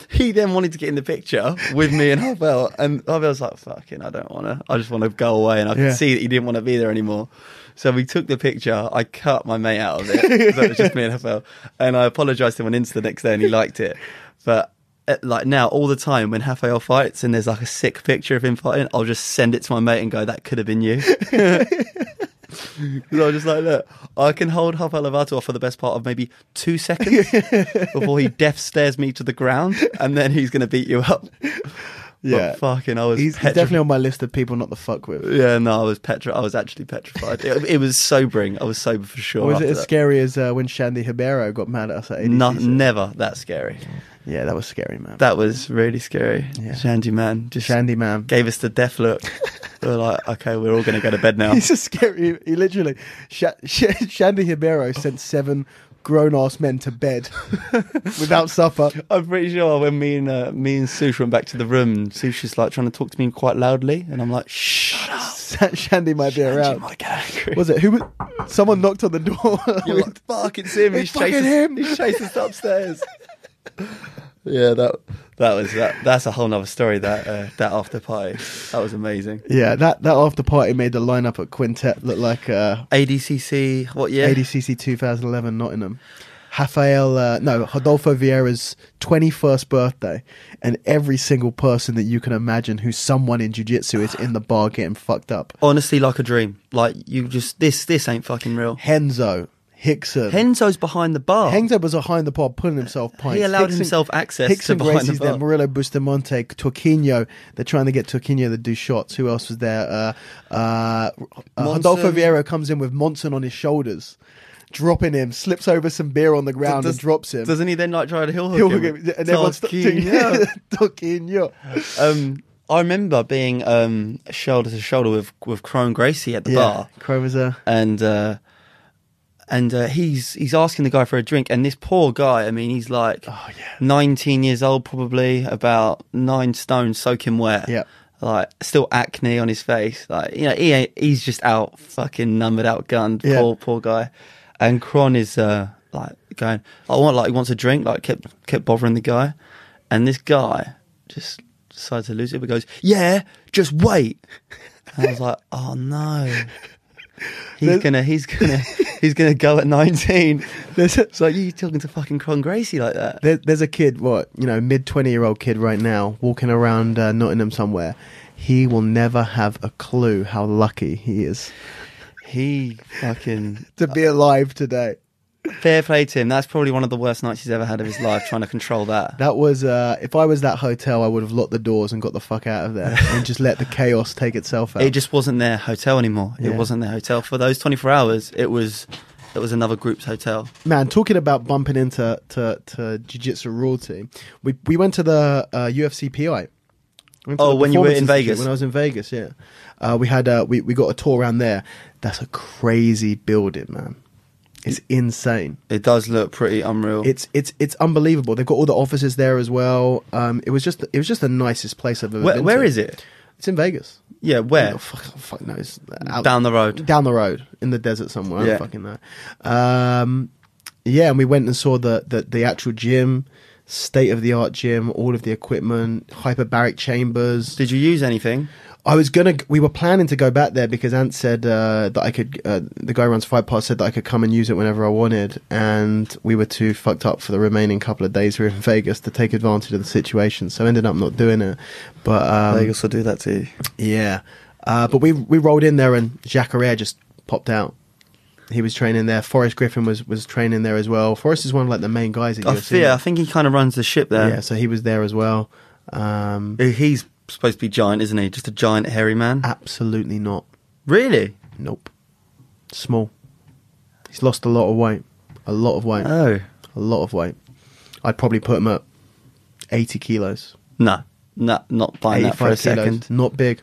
he then wanted to get in the picture with me and Rafael. And Rafael was like, fucking, I don't want to. I just want to go away. And I could see that he didn't want to be there anymore. So we took the picture. I cut my mate out of it. So it was just me and Rafael. And I apologised to him on Insta the next day, and he liked it. But like now, all the time when Rafael fights and there's like a sick picture of him fighting, I'll just send it to my mate and go, that could have been you. Because I was just like, look, I can hold Rafael Lovato off for the best part of maybe 2 seconds before he death stares me to the ground, and then he's going to beat you up. Yeah, but fucking, he's definitely on my list of people not to fuck with. Yeah, no, I was actually petrified. It was sobering. I was sober for sure. Was it as scary as when Shandy Ribeiro got mad at us at ADCC? No, never that scary. Yeah, that was scary, man. That was really scary. Yeah. Shandy man gave us the death look. We were like, okay, we're all going to go to bed now. He's just scary. He literally, Shandy Ribeiro sent 7 grown-ass men to bed without supper. I'm pretty sure when me and Sush went back to the room, Sush is like trying to talk to me quite loudly, and I'm like, shut up. Shandy might be around. Might get angry. Was it? Someone knocked on the door. You're like, fuck, it's him. He's chasing us upstairs. Yeah, that's a whole nother story. That after party, that was amazing. Yeah, that after party made the lineup at Quintet look like ADCC. What year? ADCC 2011, Nottingham. Rodolfo Vieira's 21st birthday, and every single person that you can imagine who's someone in jiu-jitsu is in the bar getting fucked up. Honestly, like a dream. Like you just this ain't fucking real. Henzo. Hickson. Henzo's behind the bar. Henzo was behind the bar, pulling himself pints. He allowed himself access Hickson to behind the bar. There, Murillo Bustamante, Torquinho. They're trying to get Torquinho to do shots. Who else was there? Rodolfo Vieira comes in with Monson on his shoulders, dropping him, slips over some beer on the ground and drops him. Doesn't he then like try to heel hook him? And everyone's Torquinho. I remember being shoulder to shoulder with Crone Gracie at the bar. Crone was there. And he's asking the guy for a drink, and this poor guy, I mean, he's like 19 years old, probably about 9 stone, soaking wet. Yeah, like still acne on his face. Like, you know, he's just out fucking numbered, outgunned. Poor guy. And Cron is like going, he wants a drink. Like kept bothering the guy, and this guy just decided to lose it. But goes, yeah, just wait. And I was like, oh no. He's gonna go at 19. It's like you talking to fucking Con Gracie like that. There's a kid, mid 20-year-old kid right now walking around Nottingham somewhere. He will never have a clue how lucky he is. He fucking to be alive today. Fair play to him. That's probably one of the worst nights he's ever had of his life, trying to control that. That was, if I was that hotel, I would have locked the doors and got the fuck out of there and just let the chaos take itself out. It just wasn't their hotel anymore. It wasn't their hotel. For those 24 hours, it was that was another group's hotel. Man, talking about bumping into jiu-jitsu royalty, we went to the UFC PI. When you were in Vegas? When I was in Vegas, yeah. We had we got a tour around there. That's a crazy building, man. It's insane. It does look pretty unreal. It's unbelievable. They've got all the offices there as well. It was just the nicest place I've ever been to. Where is it? It's in Vegas. Yeah, where? Oh, fuck knows. Down the road. Down the road in the desert somewhere. Yeah. I don't fucking know. Yeah, and we went and saw the actual gym, state of the art gym, all of the equipment, hyperbaric chambers. Did you use anything? We were planning to go back there because Ant said that I could, the guy who runs Fight Pass said that I could come and use it whenever I wanted, and we were too fucked up for the remaining couple of days we were in Vegas to take advantage of the situation, so I ended up not doing it. But Vegas will do that to you. Yeah. But we rolled in there and Jacare just popped out. He was training there. Forrest Griffin was training there as well. Forrest is one of like the main guys at UFC. Yeah, I think he kind of runs the ship there. Yeah, so he was there as well. He's supposed to be giant, isn't he? Just a giant hairy man? Absolutely not. Really? Nope. Small. He's lost a lot of weight. A lot of weight. Oh. A lot of weight. I'd probably put him at 80 kilos. No, not buying that for a second. Kilos. Not big.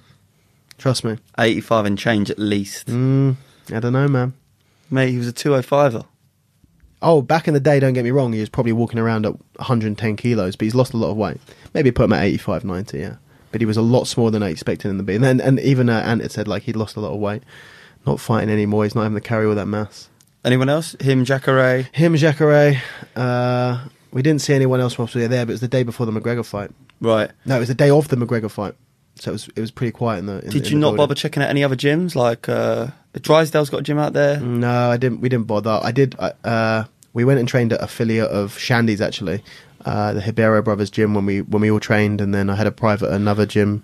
Trust me. 85 and change at least. I don't know, man. Mate, he was a 205er. Oh, back in the day, don't get me wrong, he was probably walking around at 110 kilos, but he's lost a lot of weight. Maybe put him at 85, 90, yeah. But he was a lot smaller than I expected him to be. And even Ant had said, like, he'd lost a lot of weight. Not fighting anymore. He's not having to carry all that mass. Anyone else? Jacare? Jacare. We didn't see anyone else whilst we were there, but it was the day before the McGregor fight. Right. No, it was the day of the McGregor fight. So it was pretty quiet in the Did you not bother checking out any other gyms? Like, Drysdale's got a gym out there? No, I didn't. We didn't bother. I did. We went and trained at affiliate of Shandy's, actually. The Hibero Brothers gym when we all trained, and then I had another gym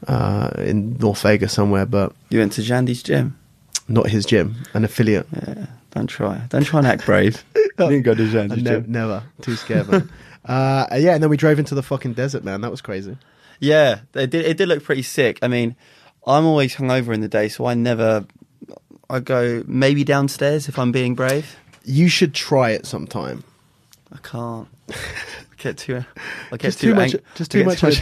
in North Vegas somewhere. But you went to Shandy's gym? Not his gym, an affiliate. Yeah, don't try and act brave. I didn't go to Shandy's gym. Never. Too scared, man. Yeah, and then we drove into the fucking desert, man. That was crazy. Yeah, it did look pretty sick. I mean, I'm always hungover in the day, so I go maybe downstairs if I'm being brave. You should try it sometime. I can't. I get too much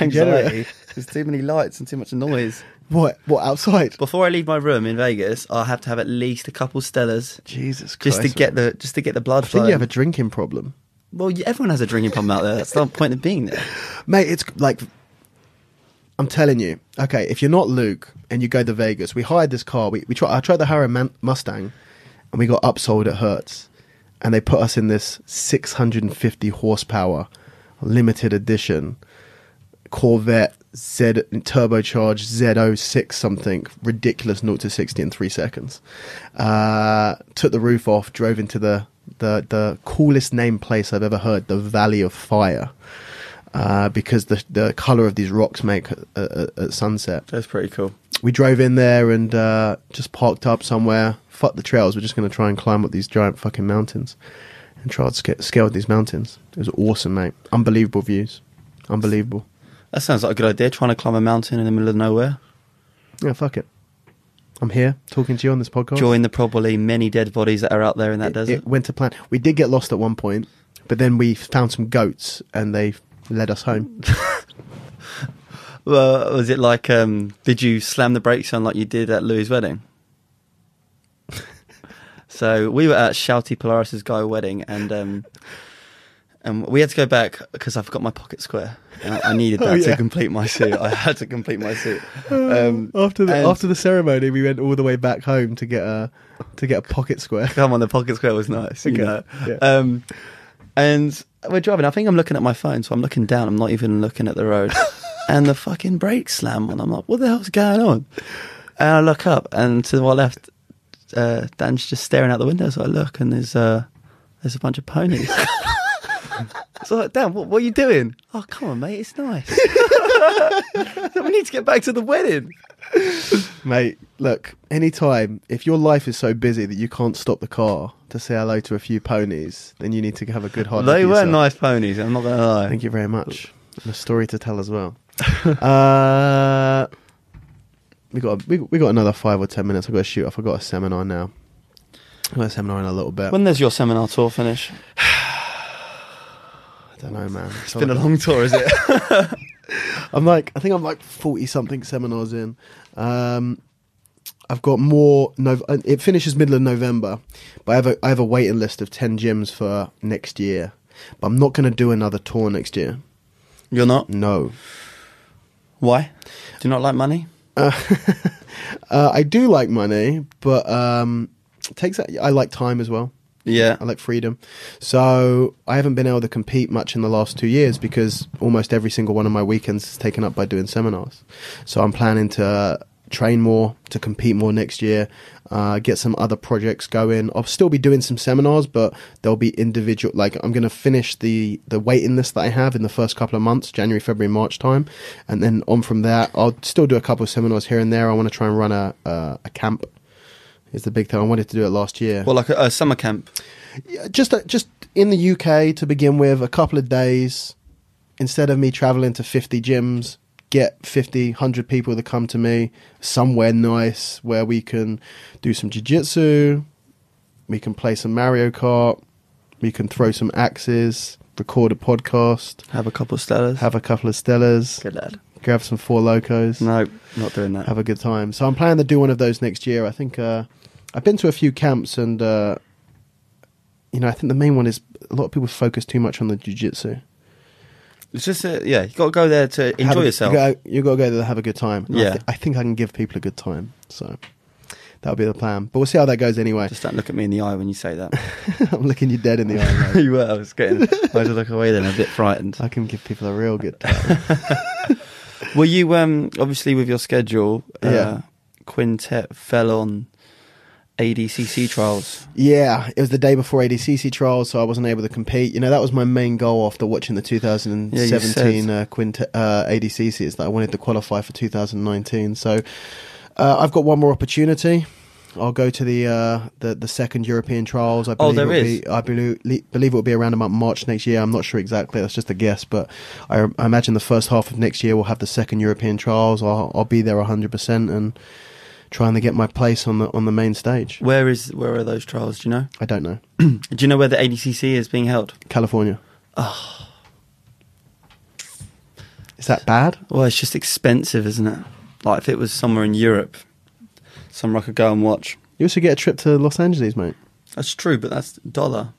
anxiety. There's too many lights and too much noise. What outside? Before I leave my room in Vegas, I have to have at least a couple Stellas. Jesus Christ! Just to get the blood flowing. I think you have a drinking problem. Well, everyone has a drinking problem out there. That's the point of being there, mate. It's like, I'm telling you. Okay, if you're not Luke and you go to Vegas, we hired this car. I tried the Harrow Mustang, and we got upsold at Hertz, and they put us in this 650 horsepower limited edition Corvette turbocharged Z06 something ridiculous 0 to 60 in 3 seconds. Took the roof off, drove into the coolest named place I've ever heard, the Valley of Fire. Because the colour of these rocks make at sunset. That's pretty cool. We drove in there and just parked up somewhere. Fuck the trails. We're just going to try and climb up these giant fucking mountains and try to scale these mountains. It was awesome, mate. Unbelievable views. Unbelievable. That sounds like a good idea, trying to climb a mountain in the middle of nowhere. Yeah, fuck it. I'm here talking to you on this podcast. Join the probably many dead bodies that are out there in that desert. It went to plan. We did get lost at one point, but then we found some goats and they led us home. Well, was it like, did you slam the brakes on like you did at Louis' wedding? So we were at Shouty Polaris' guy wedding, and we had to go back because I forgot my pocket square. And I needed that to complete my suit. I had to complete my suit. After the ceremony, we went all the way back home to get a pocket square. Come on, the pocket square was nice. Okay. You know? Yeah. And we're driving. I think I'm looking at my phone, so I'm looking down. I'm not even looking at the road. And the fucking brakes slam on. I'm like, what the hell's going on? And I look up, and to my left, Dan's just staring out the window. So I look, and there's a bunch of ponies. So like, Dan, what are you doing? Oh, come on, mate, it's nice. We need to get back to the wedding. Mate, look, anytime, if your life is so busy that you can't stop the car to say hello to a few ponies, then you need to have a good heart. They were nice ponies, I'm not going to lie. Thank you very much. And a story to tell as well. We got another 5 or 10 minutes. I've got to shoot off. I've got a seminar now. I'm going to seminar in a little bit. When does your seminar tour finish? I don't know, man. It's been a long tour, is it? I think I'm like 40 something seminars in. I've got more. It finishes middle of November, but I have a waiting list of 10 gyms for next year. But I'm not going to do another tour next year. You're not? No. Why? Do you not like money? I do like money, but I like time as well. Yeah. I like freedom. So I haven't been able to compete much in the last 2 years because almost every single one of my weekends is taken up by doing seminars. So I'm planning to train more, to compete more next year, get some other projects going. I'll still be doing some seminars, but they'll be individual. Like I'm going to finish the waiting list that I have in the first couple of months, January, February, March time. And then on from that, I'll still do a couple of seminars here and there. I want to try and run a camp. Is the big thing. I wanted to do it last year. Well, like a summer camp. Yeah, just in the UK to begin with, a couple of days. Instead of me traveling to 50 gyms, get 50, 100 people to come to me somewhere nice where we can do some jiu-jitsu, we can play some Mario Kart, we can throw some axes, record a podcast. Have a couple of Stellas. Good lad. Grab some Four Locos. No, not doing that. Have a good time. So I'm planning to do one of those next year. I think I've been to a few camps and, I think the main one is a lot of people focus too much on the jiu-jitsu. It's just, you got to go there to enjoy yourself. You got to go there to have a good time. And yeah. I think I can give people a good time. So that'll be the plan. But we'll see how that goes anyway. Just don't look at me in the eye when you say that. I'm looking you dead in the eye, mate. You were. I was to look away then, a bit frightened. I can give people a real good time. Well, you, obviously with your schedule, Quintet fell on ADCC trials. Yeah, it was the day before ADCC trials, so I wasn't able to compete. That was my main goal after watching the 2017 Quintet ADCC, is that I wanted to qualify for 2019. So I've got one more opportunity. I'll go to the second European trials. I believe I believe it will be around about March next year. I'm not sure exactly. That's just a guess, but I imagine the first half of next year we'll have the second European trials. I'll be there 100% and trying to get my place on the main stage. Where are those trials? Do you know? I don't know. Do you know where the ADCC is being held? California. Oh. Is that bad? Well, it's just expensive, isn't it? Like if it was somewhere in Europe, somewhere I could go and watch. You also get a trip to Los Angeles, mate. That's true, but that's $1.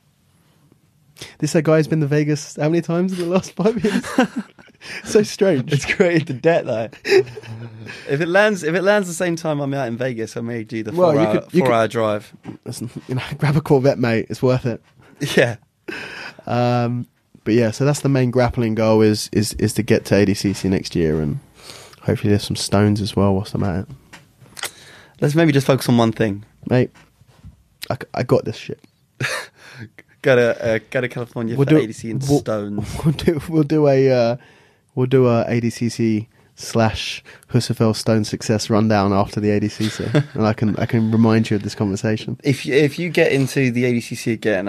This guy's been to Vegas how many times in the last 5 years? So strange. It's created the debt though. If it lands the same time I'm out in Vegas, I may do the 4-hour drive. Listen, grab a Corvette, mate. It's worth it. Yeah. But yeah, so that's the main grappling goal is to get to ADCC next year, and hopefully there's some stones as well whilst I'm at it. Let's maybe just focus on one thing, mate. I got this shit. Go to California for ADC and stones. We'll do a ADCC / Husserl Stone success rundown after the ADCC, and I can remind you of this conversation. If you get into the ADCC again,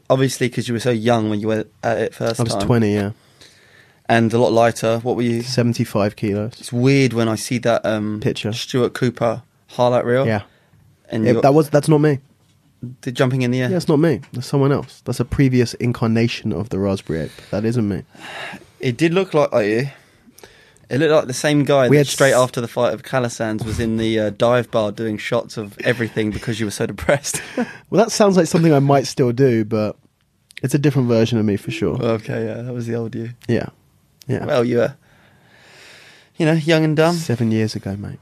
obviously because you were so young when you went at it first time. I was 20, yeah, and a lot lighter. What were you? 75 kilos. It's weird when I see that picture, Stuart Cooper highlight reel. Yeah, and that's not me. The jumping in the air. Yeah, it's not me. That's someone else. That's a previous incarnation of the Raspberry Ape. That isn't me. It did look like you. It looked like the same guy that straight after the fight of Calisans was in the dive bar doing shots of everything because you were so depressed. Well, that sounds like something I might still do, but it's a different version of me for sure. Okay, yeah, that was the old you. Yeah. Well, you were, young and dumb. 7 years ago, mate.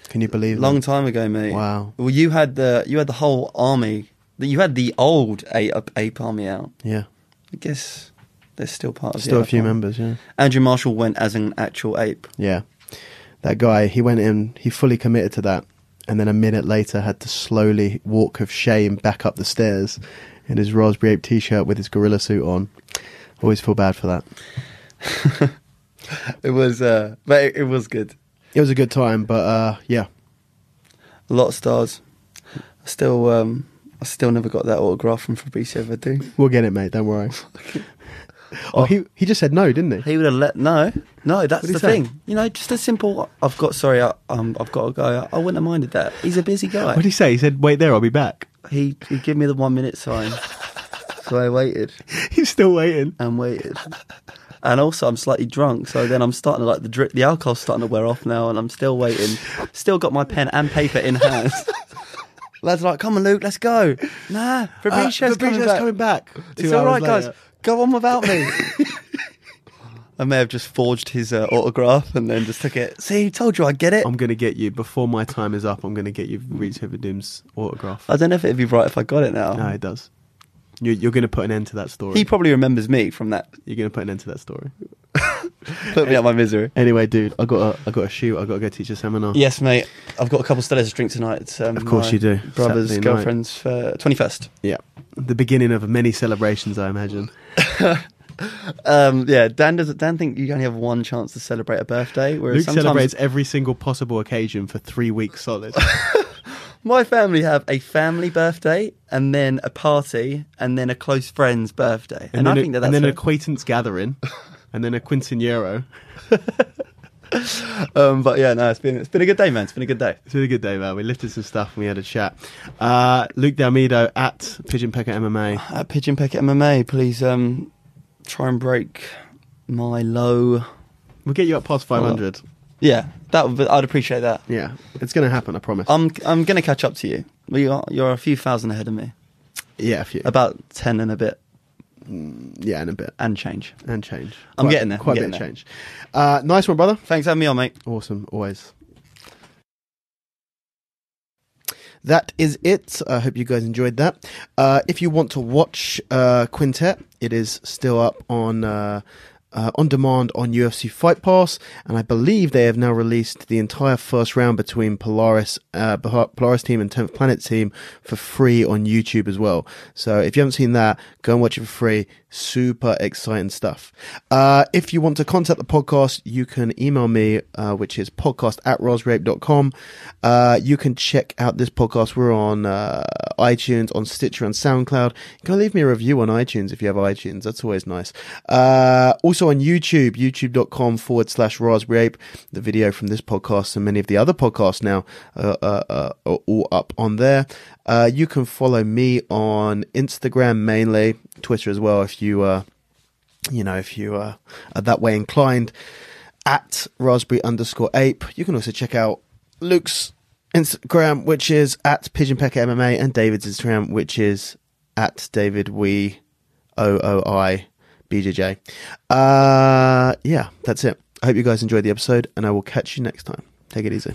Can you believe that? Long time ago, mate. Wow. Well, you had the whole army. You had the old ape army out. Yeah. I guess they're still part of still the a few army. members, yeah. Andrew Marshall went as an actual ape. Yeah. That guy, he went in, he fully committed to that, and then a minute later had to slowly walk of shame back up the stairs in his Raspberry Ape t-shirt with his gorilla suit on. Always feel bad for that. It was, but it was good. It was a good time, but yeah. A lot of stars. I still never got that autograph from Fabrizio Verdun. We'll get it, mate. Don't worry. He just said no, didn't he? He would have no. That's the thing. Just a simple. I've got to go. I wouldn't have minded that. He's a busy guy. What did he say? He said, "Wait there, I'll be back." He gave me the 1 minute sign. So I waited. He's still waiting. And waited. And also, I'm slightly drunk, so then I'm starting to like the alcohol's starting to wear off now, and I'm still waiting. Still got my pen and paper in hand. Lads are like, come on, Luke, let's go. Nah, Fabricio's coming back. It's all right, guys. Go on without me. I may have just forged his autograph and then just took it. See, told you I'd get it. I'm going to get you, before my time is up, I'm going to get you Reece Hiverdum's autograph. I don't know if it'd be right if I got it now. No, it does. You're going to put an end to that story. He probably remembers me from that. You're going to put an end to that story. Put me out my misery. Anyway, dude, I got a shoot. I got to go teach a seminar. Yes, mate. I've got a couple of Stellas to drink tonight. It's, of course you do. Brother's Saturday girlfriend's 21st. Yeah, the beginning of many celebrations, I imagine. Yeah, Dan think you only have one chance to celebrate a birthday. Whereas Luke celebrates every single possible occasion for 3 weeks solid. My family have a family birthday, and then a party, and then a close friend's birthday, and I think that's an acquaintance gathering, and then a quinceañero. But yeah, no, it's been a good day, man. It's been a good day. It's been a good day, man. We lifted some stuff and we had a chat. Luke Dalmedo at Pigeon Pecker MMA. At Pigeon Pecker MMA, please try and break my low. We'll get you up past 500. Yeah, I'd appreciate that. Yeah, it's going to happen, I promise. I'm going to catch up to you. You're a few thousand ahead of me. Yeah, a few. About 10 and a bit. Yeah, and a bit. And change. I'm getting there. Quite a bit of change. Nice one, brother. Thanks for having me on, mate. Awesome, always. That is it. I hope you guys enjoyed that. If you want to watch Quintet, it is still up on demand on UFC Fight Pass, and I believe they have now released the entire first round between Polaris team and 10th Planet team for free on YouTube as well. So if you haven't seen that, go and watch it for free. Super exciting stuff. If you want to contact the podcast, you can email me, which is podcast@rosrape.com. You can check out this podcast. We're on iTunes, on Stitcher, and SoundCloud. Go leave me a review on iTunes if you have iTunes. That's always nice. Also on YouTube, youtube.com/raspberryape. The video from this podcast and many of the other podcasts now are all up on there. You can follow me on Instagram mainly, Twitter as well if you are that way inclined, at raspberry_ape. You can also check out Luke's Instagram, which is at Pigeon Pecker MMA, and David's Instagram, which is at DavidWee OOI BJJ. Yeah, that's it. I hope you guys enjoyed the episode, and I will catch you next time. Take it easy.